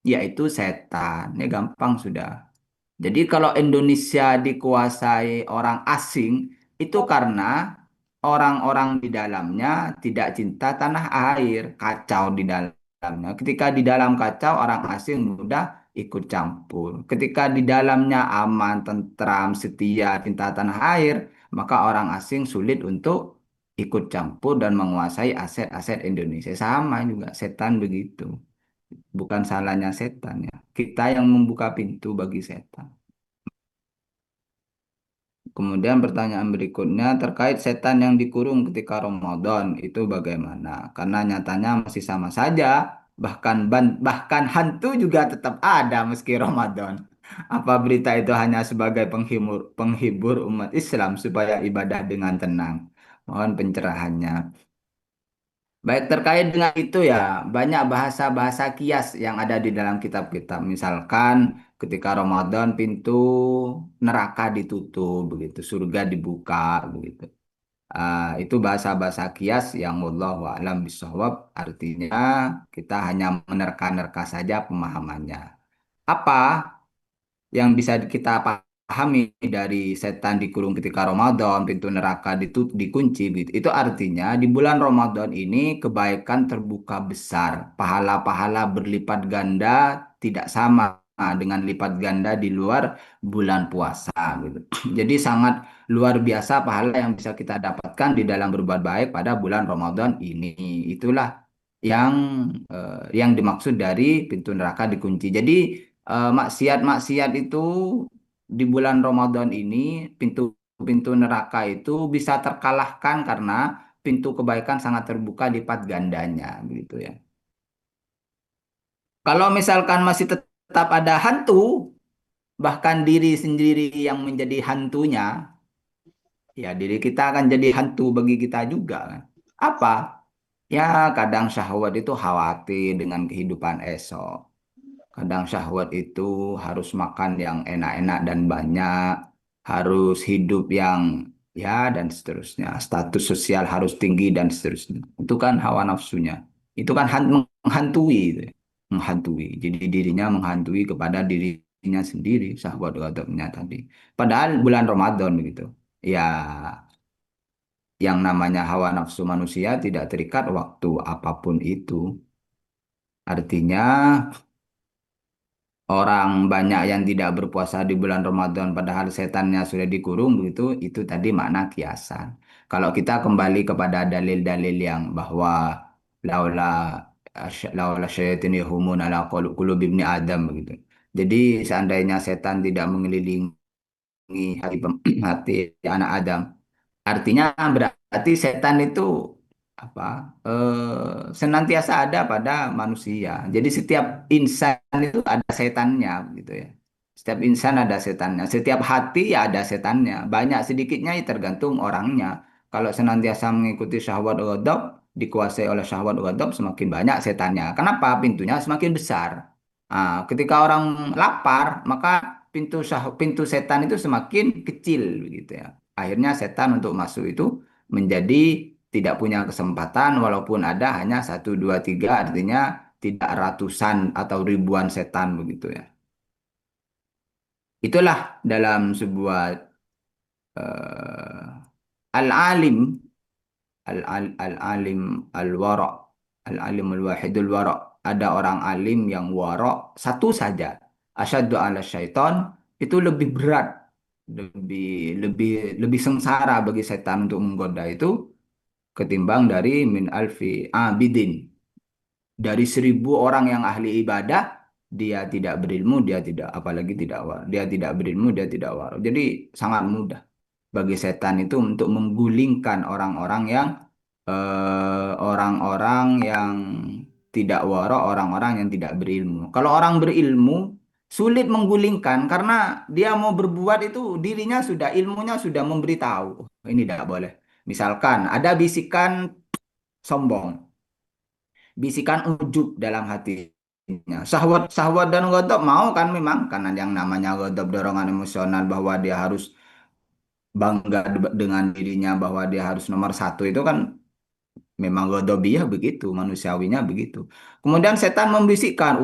yaitu setan. Ini gampang sudah. Jadi kalau Indonesia dikuasai orang asing, itu karena orang-orang di dalamnya tidak cinta tanah air, kacau di dalamnya. Ketika di dalam kacau, orang asing mudah ikut campur. Ketika di dalamnya aman, tentram, setia, cinta tanah air, maka orang asing sulit untuk ikut campur dan menguasai aset-aset Indonesia. Sama juga, setan begitu. Bukan salahnya setan ya. Kita yang membuka pintu bagi setan. Kemudian pertanyaan berikutnya terkait setan yang dikurung ketika Ramadan itu bagaimana? Karena nyatanya masih sama saja, bahkan hantu juga tetap ada meski Ramadan. Apa berita itu hanya sebagai penghibur umat Islam supaya ibadah dengan tenang? Mohon pencerahannya. Baik, terkait dengan itu ya, banyak bahasa-bahasa kias yang ada di dalam kitab-kitab. Misalkan ketika Ramadan pintu neraka ditutup begitu, surga dibuka begitu. Itu bahasa-bahasa kias yang wallahu a'lam bishawab, artinya kita hanya menerka-nerka saja pemahamannya. Apa yang bisa kita pahami dari setan dikurung ketika Ramadan, pintu neraka dikunci gitu. Itu artinya di bulan Ramadan ini kebaikan terbuka besar, pahala-pahala berlipat ganda tidak sama dengan lipat ganda di luar bulan puasa gitu. Jadi sangat luar biasa pahala yang bisa kita dapatkan di dalam berbuat baik pada bulan Ramadan ini. Itulah yang yang dimaksud dari pintu neraka dikunci. Jadi maksiat-maksiat itu di bulan Ramadan ini, pintu-pintu neraka itu bisa terkalahkan karena pintu kebaikan sangat terbuka lipat gandanya gitu ya. Kalau misalkan masih tetap ada hantu, bahkan diri sendiri yang menjadi hantunya, ya diri kita akan jadi hantu bagi kita juga kan. Apa? Ya kadang syahwat itu khawatir dengan kehidupan esok. Kadang syahwat itu harus makan yang enak-enak dan banyak, harus hidup yang ya dan seterusnya. Status sosial harus tinggi dan seterusnya. Itu kan hawa nafsunya. Itu kan menghantui, itu ya. Menghantui. Jadi dirinya menghantui kepada dirinya sendiri, syahwat ghadabnya tadi. Padahal bulan Ramadan begitu. Ya, yang namanya hawa nafsu manusia tidak terikat waktu apapun itu. Artinya orang banyak yang tidak berpuasa di bulan Ramadan padahal setannya sudah dikurung begitu, itu tadi makna kiasan. Kalau kita kembali kepada dalil-dalil yang bahwa laula laula syaitan yahumun ala qulubi ibni Adam begitu. Jadi seandainya setan tidak mengelilingi hati hati anak Adam, artinya berarti setan itu apa? Senantiasa ada pada manusia. Jadi setiap insan itu ada setannya gitu ya. Setiap insan ada setannya. Setiap hati ya ada setannya. Banyak sedikitnya ya tergantung orangnya. Kalau senantiasa mengikuti syahwat ghadab, dikuasai oleh syahwat ghadab, semakin banyak setannya. Kenapa? Pintunya semakin besar. Ketika orang lapar, maka pintu setan itu semakin kecil begitu ya. Akhirnya setan untuk masuk itu menjadi tidak punya kesempatan, walaupun ada hanya satu dua tiga, artinya tidak ratusan atau ribuan setan begitu ya. Itulah dalam sebuah eh, al-alim, al-alim al-wara, al-alim al-wahidul wara. Ada orang alim yang wara satu saja. Asyaddu ala syaitan, itu lebih berat, lebih lebih lebih sengsara bagi setan untuk menggoda itu ketimbang dari min alfi abidin. Dari 1.000 orang yang ahli ibadah, dia tidak berilmu, dia tidak, apalagi tidak dia tidak berilmu, dia tidak waro. Jadi sangat mudah bagi setan itu untuk menggulingkan orang-orang yang tidak waro, orang-orang yang tidak berilmu. Kalau orang berilmu sulit menggulingkan karena dia mau berbuat itu dirinya sudah ilmunya sudah memberitahu, "Oh, ini tidak boleh." Misalkan ada bisikan sombong, bisikan ujub dalam hatinya. Syahwat dan ghadab mau kan memang karena yang namanya ghadab dorongan emosional bahwa dia harus bangga dengan dirinya bahwa dia harus nomor satu itu kan memang ghadabiyah begitu, manusiawinya begitu. Kemudian setan membisikkan,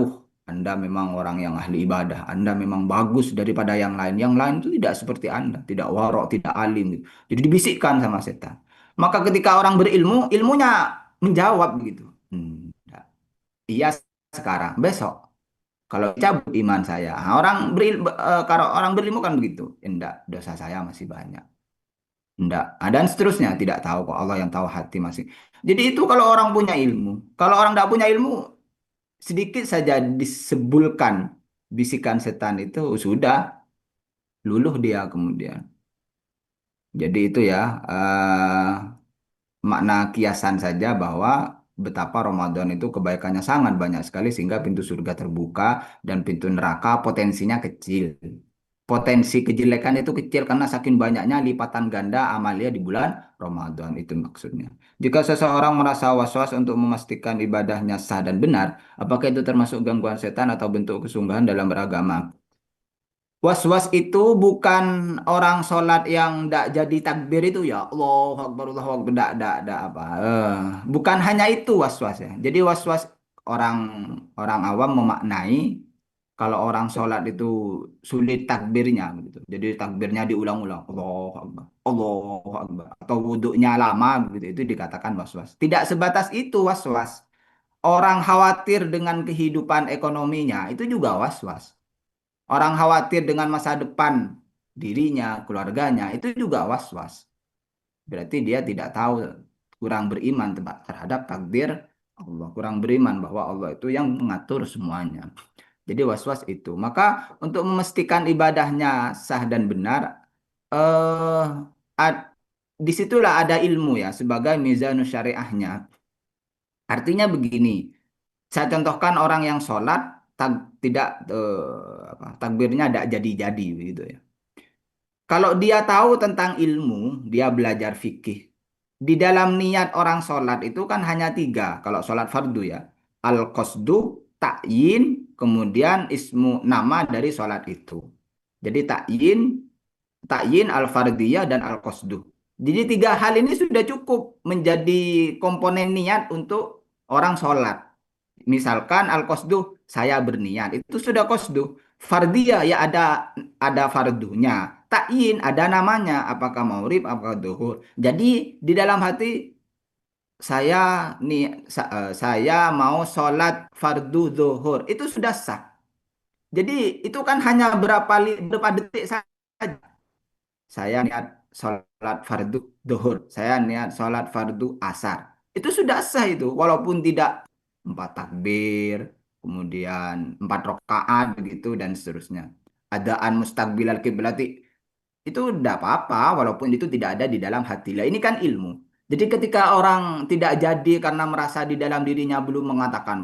Anda memang orang yang ahli ibadah, Anda memang bagus daripada yang lain. Yang lain itu tidak seperti Anda, tidak warok, tidak alim. Gitu. Jadi dibisikkan sama setan. Maka ketika orang berilmu, ilmunya menjawab begitu. Iya sekarang, besok kalau cabut iman saya. Kalau orang berilmu kan begitu. Enggak, dosa saya masih banyak. Enggak. Dan seterusnya tidak tahu kok Allah yang tahu hati masih. Jadi itu kalau orang punya ilmu. Kalau orang tidak punya ilmu, sedikit saja disebulkan bisikan setan itu sudah luluh dia kemudian. Jadi itu ya makna kiasan saja bahwa betapa Ramadan itu kebaikannya sangat banyak sekali sehingga pintu surga terbuka dan pintu neraka potensinya kecil. Potensi kejelekan itu kecil karena saking banyaknya lipatan ganda amalia di bulan Ramadan itu maksudnya. Jika seseorang merasa was-was untuk memastikan ibadahnya sah dan benar, apakah itu termasuk gangguan setan atau bentuk kesungguhan dalam beragama? Was-was itu bukan orang sholat yang tidak jadi takbir itu ya Allah Akbar, tidak apa. Bukan hanya itu was-was ya. Jadi was-was orang orang awam memaknai kalau orang sholat itu sulit takbirnya gitu. Jadi takbirnya diulang-ulang Allah Akbar, atau wudhunya lama gitu. Itu dikatakan was-was. Tidak sebatas itu was-was. Orang khawatir dengan kehidupan ekonominya itu juga was-was. Orang khawatir dengan masa depan dirinya, keluarganya, itu juga was-was. Berarti dia tidak tahu, kurang beriman terhadap takdir Allah. Kurang beriman bahwa Allah itu yang mengatur semuanya. Jadi was-was itu. Maka untuk memastikan ibadahnya sah dan benar, eh, disitulah ada ilmu ya, sebagai mizanus syariahnya. Artinya begini, saya contohkan orang yang sholat, tidak takbirnya tidak jadi-jadi begitu ya. Kalau dia tahu tentang ilmu, dia belajar fikih. Di dalam niat orang sholat itu kan hanya tiga. Kalau sholat fardu ya. Al-qasdu, ta'yin, kemudian ismu nama dari sholat itu. Jadi ta'yin, al-fardiyah, dan al-qasdu. Jadi tiga hal ini sudah cukup menjadi komponen niat untuk orang sholat. Misalkan al-qasdu, saya berniat. Itu sudah qasdu. Fardiyah ya ada fardunya. Ta'yin ada namanya, apakah maghrib, apakah duhur. Jadi di dalam hati saya mau sholat fardu zuhur. Itu sudah sah. Jadi itu kan hanya berapa detik saja. Saya niat sholat fardu zuhur. Saya niat sholat fardu asar. Itu sudah sah itu. Walaupun tidak 4 takbir, kemudian 4 rakaat begitu dan seterusnya. Adaan mustaqbilal kiblati itu tidak apa-apa walaupun itu tidak ada di dalam hati. Lah ini kan ilmu. Jadi ketika orang tidak jadi karena merasa di dalam dirinya belum mengatakan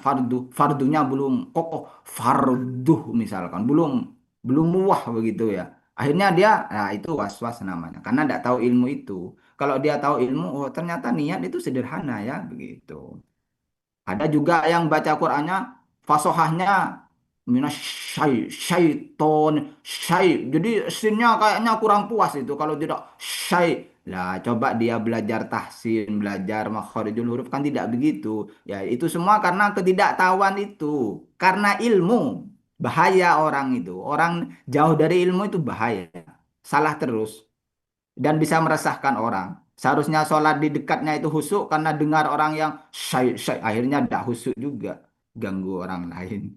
fardunya belum kokoh, farduh misalkan belum muah begitu ya. Akhirnya dia, nah itu was-was namanya karena tidak tahu ilmu itu. Kalau dia tahu ilmu, oh ternyata niat itu sederhana ya begitu. Ada juga yang baca Qur'annya fasohahnya syaiton jadi sinnya kayaknya kurang puas itu kalau tidak lah coba dia belajar tahsin, belajar makharijul huruf kan tidak begitu ya. Itu semua karena ketidaktahuan itu, karena ilmu. Bahaya orang itu, orang jauh dari ilmu itu bahaya, salah terus dan bisa meresahkan orang. Seharusnya sholat di dekatnya itu husuk karena dengar orang yang akhirnya tidak husuk juga, ganggu orang lain.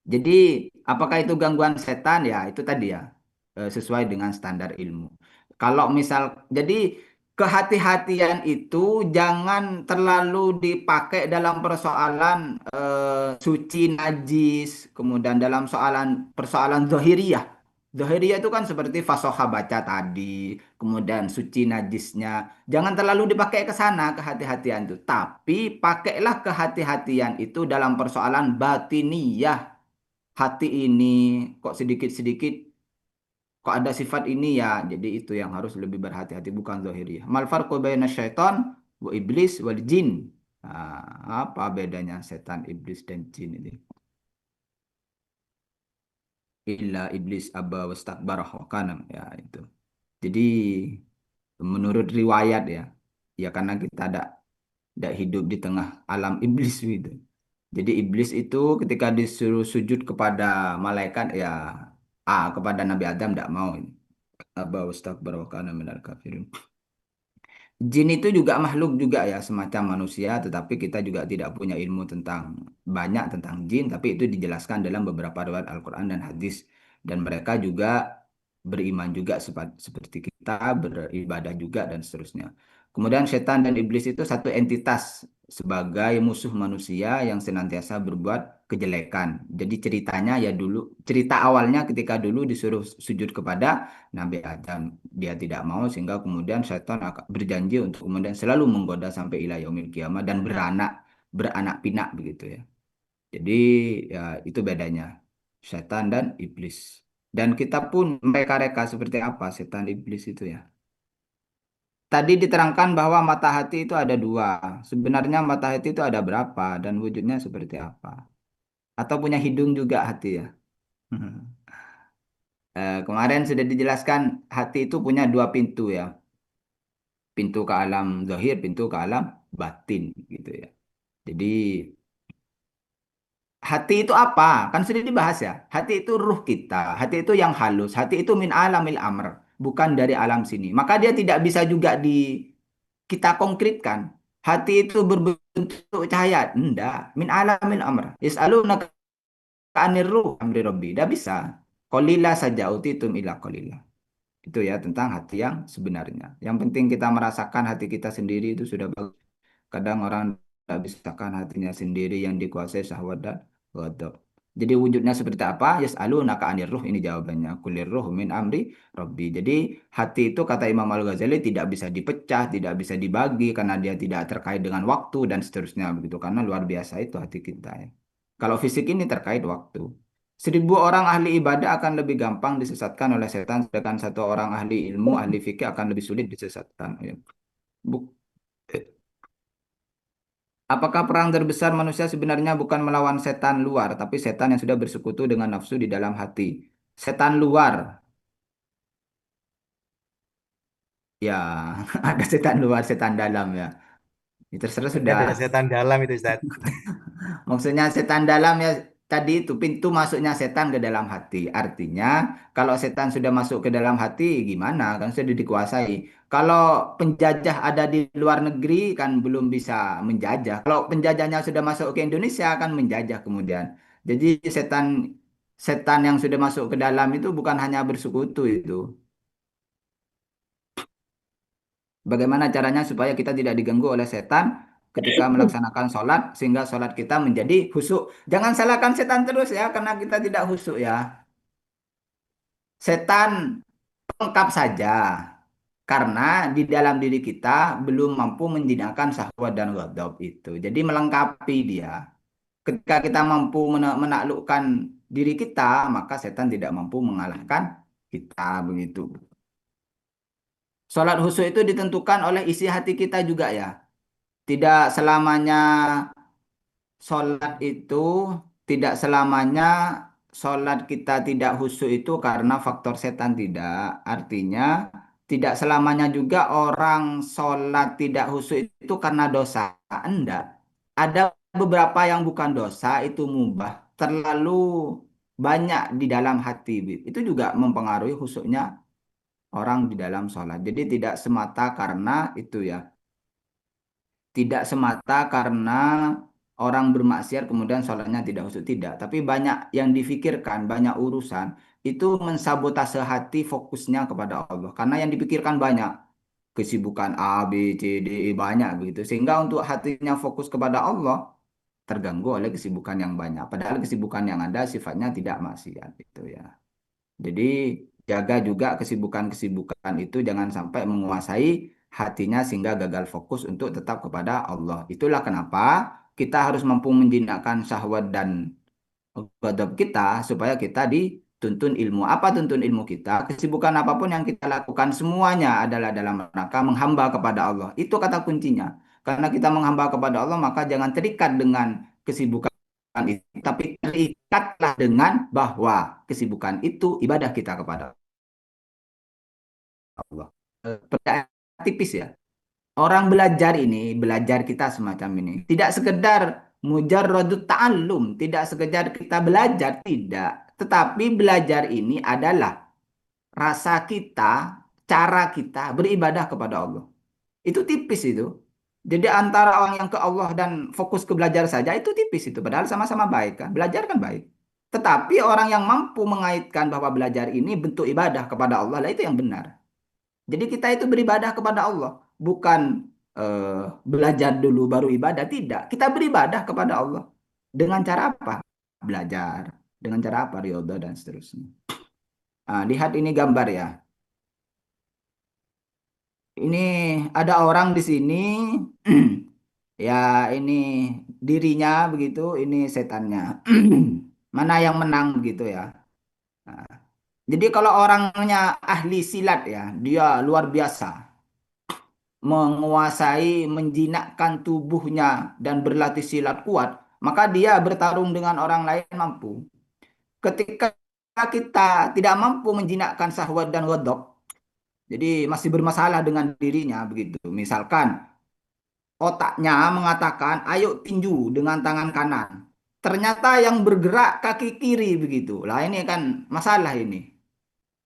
Jadi apakah itu gangguan setan ya itu tadi ya, sesuai dengan standar ilmu. Kalau misal jadi kehati-hatian itu jangan terlalu dipakai dalam persoalan suci najis, kemudian dalam persoalan zahiriyah. Zahiriyah itu kan seperti fasoha baca tadi, kemudian suci najisnya. Jangan terlalu dipakai ke sana kehati-hatian itu. Tapi pakailah kehati-hatian itu dalam persoalan batiniyah. Hati ini kok sedikit-sedikit kok ada sifat ini ya. Jadi itu yang harus lebih berhati-hati, bukan zahiriyah. Mal farqu baina syaitan wa iblis wal jin. Apa bedanya setan, iblis dan jin ini? Illa iblis aba wastakbara wa kana ya itu. Jadi menurut riwayat ya, ya karena kita tidak hidup di tengah alam iblis gitu. Jadi iblis itu ketika disuruh sujud kepada malaikat ya, kepada Nabi Adam tidak mau. Aba wastakbara wa kana minal kafirin. Jin itu juga makhluk juga ya, semacam manusia, tetapi kita juga tidak punya ilmu banyak tentang jin, tapi itu dijelaskan dalam beberapa riwayat Al-Quran dan hadis. Dan mereka juga beriman juga seperti kita, beribadah juga dan seterusnya. Kemudian setan dan iblis itu satu entitas sebagai musuh manusia yang senantiasa berbuat kejelekan. Jadi cerita awalnya ketika dulu disuruh sujud kepada Nabi Adam, dia tidak mau sehingga kemudian setan berjanji untuk kemudian selalu menggoda sampai ila yaumil kiamah dan beranak pinak begitu ya. Jadi ya itu bedanya setan dan iblis. Dan kita pun mereka-reka seperti apa setan iblis itu ya. Tadi diterangkan bahwa mata hati itu ada dua. Sebenarnya mata hati itu ada berapa dan wujudnya seperti apa? Atau punya hidung juga hati ya? Kemarin sudah dijelaskan hati itu punya dua pintu ya. Pintu ke alam zahir, pintu ke alam batin gitu ya. Jadi hati itu apa? Kan sudah dibahas ya. Hati itu ruh kita. Hati itu yang halus. Hati itu min alamil amr, bukan dari alam sini. Maka dia tidak bisa juga kita konkretkan. Hati itu berbentuk cahaya. Enggak. Min alamil amr. Yas'alunaka anir ruh amri rabbi. Tidak bisa. Qalila saja utitum ila qalila. Itu ya tentang hati yang sebenarnya. Yang penting kita merasakan hati kita sendiri itu sudah bagus. Kadang orang tidak bisakan hatinya sendiri yang dikuasai syahwat dan ghadab. Jadi wujudnya seperti apa? Yas'alunaka anir ruh, ini jawabannya. Kulir ruh min amri rabbi. Jadi hati itu kata Imam Al-Ghazali tidak bisa dipecah, tidak bisa dibagi karena dia tidak terkait dengan waktu dan seterusnya begitu. Karena luar biasa itu hati kita ya. Kalau fisik ini terkait waktu. 1.000 orang ahli ibadah akan lebih gampang disesatkan oleh setan, sedangkan 1 orang ahli ilmu, ahli fikih akan lebih sulit disesatkan. Ya. Buk- Apakah perang terbesar manusia sebenarnya bukan melawan setan luar, tapi setan yang sudah bersekutu dengan nafsu di dalam hati? Setan luar, ya ada setan luar, setan dalam ya. Ya, terserah Berarti sudah. ada setan dalam itu Ustaz. Maksudnya setan dalam ya tadi itu pintu masuknya setan ke dalam hati. Artinya kalau setan sudah masuk ke dalam hati gimana? Kan sudah dikuasai. Kalau penjajah ada di luar negeri kan belum bisa menjajah. Kalau penjajahnya sudah masuk ke Indonesia akan menjajah kemudian. Jadi setan setan yang sudah masuk ke dalam itu bukan hanya bersekutu itu. Bagaimana caranya supaya kita tidak diganggu oleh setan ketika melaksanakan sholat sehingga sholat kita menjadi khusyuk. Jangan salahkan setan terus ya karena kita tidak khusyuk ya. Setan lengkap saja karena di dalam diri kita belum mampu menjinakkan syahwat dan ghadab itu. Jadi melengkapi dia. Ketika kita mampu menaklukkan diri kita, maka setan tidak mampu mengalahkan kita begitu. Sholat khusyuk itu ditentukan oleh isi hati kita juga ya. Tidak selamanya sholat itu tidak selamanya sholat kita tidak khusyuk itu karena faktor setan tidak. Artinya tidak selamanya juga orang sholat tidak khusyuk itu karena dosa. Enggak. Ada beberapa yang bukan dosa itu mubah. Terlalu banyak di dalam hati. Itu juga mempengaruhi khusyuknya orang di dalam sholat. Jadi tidak semata karena itu ya. Tidak semata karena orang bermaksiat kemudian sholatnya tidak khusyuk, tidak. Tapi banyak yang difikirkan, banyak urusan, itu mensabotase hati fokusnya kepada Allah. Karena yang dipikirkan banyak, kesibukan A, B, C, D, E, banyak begitu. Sehingga untuk hatinya fokus kepada Allah, terganggu oleh kesibukan yang banyak. Padahal kesibukan yang ada sifatnya tidak maksiat itu ya. Jadi jaga juga kesibukan-kesibukan itu jangan sampai menguasai hatinya sehingga gagal fokus untuk tetap kepada Allah. Itulah kenapa kita harus mampu menjinakkan syahwat dan ghadab kita supaya kita dituntun ilmu. Apa tuntun ilmu kita? Kesibukan apapun yang kita lakukan semuanya adalah dalam rangka menghamba kepada Allah. Itu kata kuncinya. Karena kita menghamba kepada Allah maka jangan terikat dengan kesibukan itu, tapi terikatlah dengan bahwa kesibukan itu ibadah kita kepada Allah. Percaya tipis ya. Orang belajar ini, belajar kita semacam ini, tidak sekedar mujarradut ta'allum, tidak sekedar kita belajar, tidak. Tetapi belajar ini adalah rasa kita, cara kita beribadah kepada Allah. Itu tipis itu. Jadi antara orang yang ke Allah dan fokus ke belajar saja itu tipis itu. Padahal sama-sama baik kan. Belajar kan baik. Tetapi orang yang mampu mengaitkan bahwa belajar ini bentuk ibadah kepada Allah, lah itu yang benar. Jadi kita itu beribadah kepada Allah. Bukan belajar dulu baru ibadah. Tidak. Kita beribadah kepada Allah. Dengan cara apa? Belajar. Dengan cara apa? Riyadhah dan seterusnya. Nah, lihat ini gambar ya. Ini ada orang di sini. Ya, ini dirinya begitu, ini setannya. Mana yang menang begitu ya. Nah, jadi kalau orangnya ahli silat ya, dia luar biasa. Menguasai, menjinakkan tubuhnya dan berlatih silat kuat, maka dia bertarung dengan orang lain mampu. Ketika kita tidak mampu menjinakkan syahwat dan ghadab, jadi masih bermasalah dengan dirinya begitu. Misalkan otaknya mengatakan, ayo tinju dengan tangan kanan. Ternyata yang bergerak kaki kiri begitu. Lah ini kan masalah ini.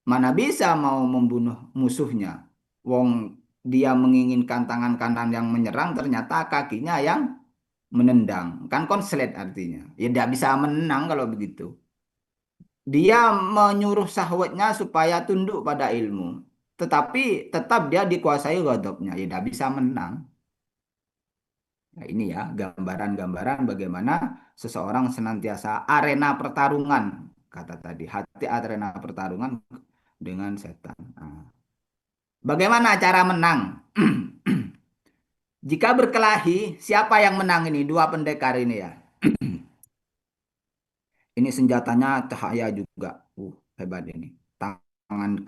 Mana bisa mau membunuh musuhnya. Wong dia menginginkan tangan kanan yang menyerang, ternyata kakinya yang menendang. Kan konslet artinya. Ya tidak bisa menang kalau begitu. Dia menyuruh syahwatnya supaya tunduk pada ilmu. Tetapi tetap dia dikuasai ghadabnya. Ya tidak bisa menang. Nah, ini ya gambaran-gambaran bagaimana seseorang senantiasa arena pertarungan, kata tadi, hati arena pertarungan dengan setan. Nah, bagaimana cara menang? Jika berkelahi, siapa yang menang ini? Dua pendekar ini ya. Ini senjatanya cahaya juga. Hebat ini. Tangan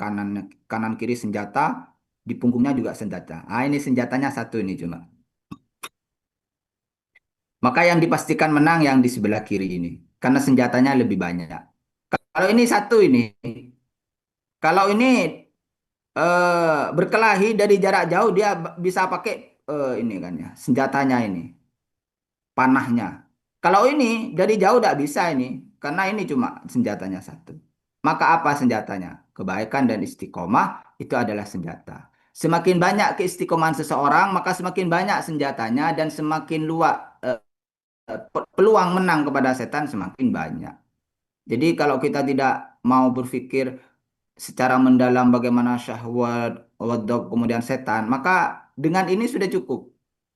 kanan kiri senjata, di punggungnya juga senjata. Ah, ini senjatanya satu ini cuma. Maka yang dipastikan menang yang di sebelah kiri ini. Karena senjatanya lebih banyak. Kalau ini satu ini. Kalau ini berkelahi dari jarak jauh dia bisa pakai ini kan ya. Senjatanya ini. Panahnya. Kalau ini dari jauh tidak bisa ini. Karena ini cuma senjatanya satu. Maka apa senjatanya? Kebaikan dan istiqomah itu adalah senjata. Semakin banyak keistiqomahan seseorang, maka semakin banyak senjatanya dan semakin luas peluang menang kepada setan semakin banyak. Jadi kalau kita tidak mau berpikir secara mendalam bagaimana syahwat, ghadab, kemudian setan, maka dengan ini sudah cukup.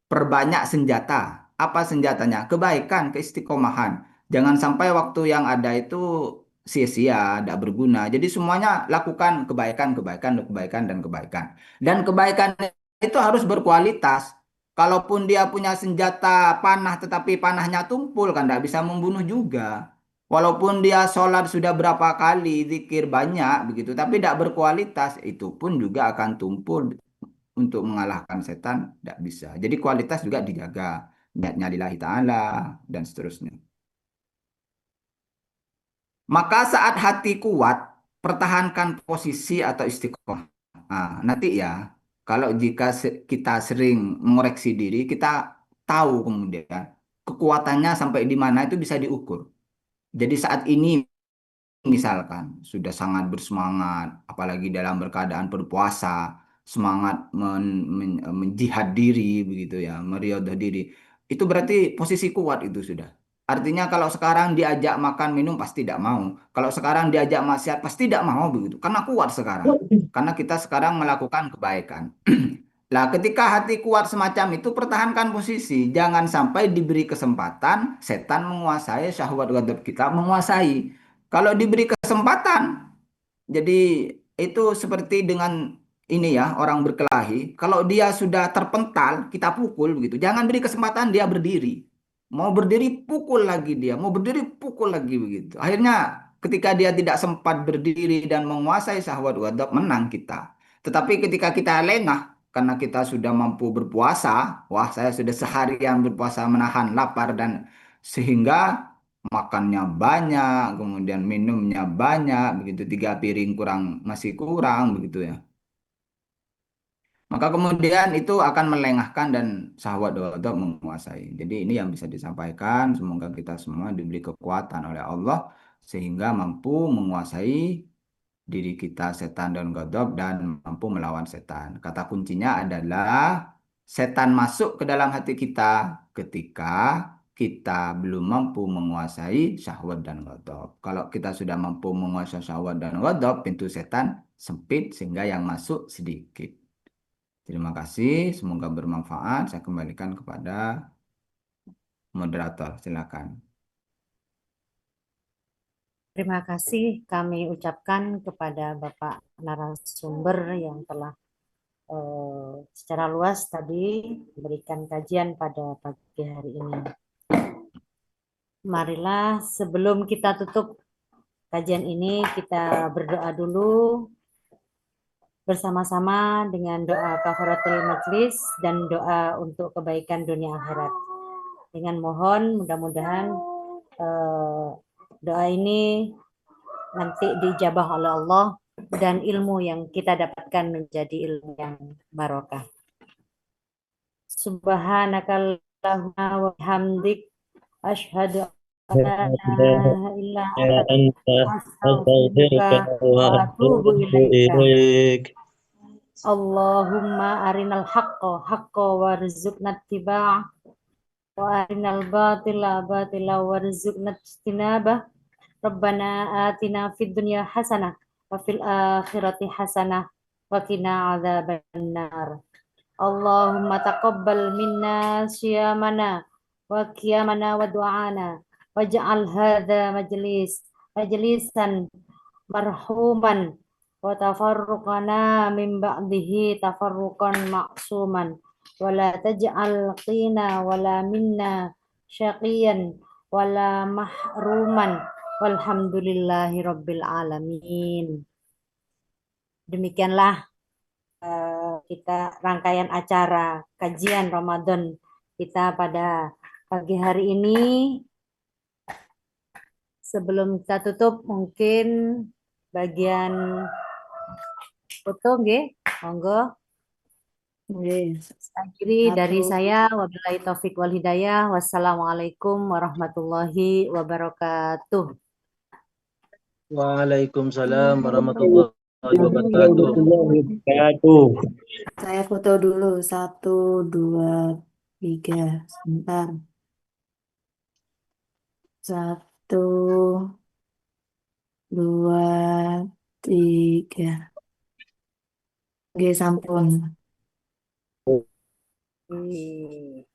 Perbanyak senjata. Apa senjatanya? Kebaikan, keistiqomahan. Jangan sampai waktu yang ada itu sia-sia, tidak berguna. Jadi semuanya lakukan kebaikan, kebaikan, kebaikan, dan kebaikan. Dan kebaikan itu harus berkualitas. Kalaupun dia punya senjata panah tetapi panahnya tumpul kan tidak bisa membunuh juga. Walaupun dia sholat sudah berapa kali, zikir banyak begitu, tapi tidak berkualitas, itu pun juga akan tumpul untuk mengalahkan setan, tidak bisa. Jadi kualitas juga dijaga, niatnya lillahi ta'ala, dan seterusnya. Maka saat hati kuat, pertahankan posisi atau istiqomah. Nah, nanti ya, kalau jika kita sering mengoreksi diri, kita tahu kemudian kekuatannya sampai di mana itu bisa diukur. Jadi saat ini misalkan sudah sangat bersemangat, apalagi dalam berkeadaan berpuasa, semangat menjihad diri begitu ya, meriadah diri. Itu berarti posisi kuat itu sudah. Artinya kalau sekarang diajak makan minum pasti tidak mau. Kalau sekarang diajak maksiat pasti tidak mau begitu. Karena kuat sekarang. Karena kita sekarang melakukan kebaikan. Lah, ketika hati kuat semacam itu, pertahankan posisi. Jangan sampai diberi kesempatan setan menguasai syahwat ghadab kita, menguasai. Kalau diberi kesempatan, jadi itu seperti dengan ini ya, orang berkelahi. Kalau dia sudah terpental, kita pukul begitu. Jangan beri kesempatan dia berdiri. Mau berdiri, pukul lagi dia. Mau berdiri, pukul lagi begitu. Akhirnya ketika dia tidak sempat berdiri dan menguasai syahwat ghadab, menang kita. Tetapi ketika kita lengah, karena kita sudah mampu berpuasa, wah saya sudah seharian berpuasa menahan lapar dan sehingga makannya banyak, kemudian minumnya banyak, begitu 3 piring kurang masih kurang begitu ya. Maka kemudian itu akan melengahkan dan syahwat ghadab menguasai. Jadi ini yang bisa disampaikan. Semoga kita semua diberi kekuatan oleh Allah sehingga mampu menguasai diri kita setan dan ghadab dan mampu melawan setan. Kata kuncinya adalah setan masuk ke dalam hati kita ketika kita belum mampu menguasai syahwat dan ghadab. Kalau kita sudah mampu menguasai syahwat dan ghadab, pintu setan sempit sehingga yang masuk sedikit. Terima kasih, semoga bermanfaat. Saya kembalikan kepada moderator. Silakan. Terima kasih kami ucapkan kepada Bapak narasumber yang telah secara luas tadi memberikan kajian pada pagi hari ini. Marilah sebelum kita tutup kajian ini, kita berdoa dulu bersama-sama dengan doa kafaratul majlis dan doa untuk kebaikan dunia akhirat. Dengan mohon mudah-mudahan doa ini nanti dijabah oleh Allah dan ilmu yang kita dapatkan menjadi ilmu yang barokah. Subhanakallahumma wa bihamdik asyhadu an la ilaha illa anta astaghfiruka wa atubu ilaika. Allahumma arinal haqqa haqqa warzuqna ittiba'ah wa arinal batila batila warzuqna ijtinabah. Rabbana atina fid dunya hasanah wa fil akhirati hasanah wa qina adzabannar. Allahumma taqabbal minna syiyamana wa qiyamana wa du'ana waj'al hadza majlisan marhuman wa tafarruqana min ba'dihi tafarruqan ma'suman wa la taj'al qina wala minna syaqiyan wala mahruman Walhamdulillahirabbil alamin. Demikianlah kita rangkaian acara kajian Ramadan kita pada pagi hari ini. Sebelum kita tutup, mungkin bagian foto, nggih, monggo. Akhiri dari saya, wabillahi taufik wal hidayah. Wassalamualaikum warahmatullahi wabarakatuh. Waalaikumsalam warahmatullahi wabarakatuh. Wabarakatuh. Saya foto dulu. 1, 2, 3. Sebentar. 1, 2, 3. Oke, sampun. Hmm.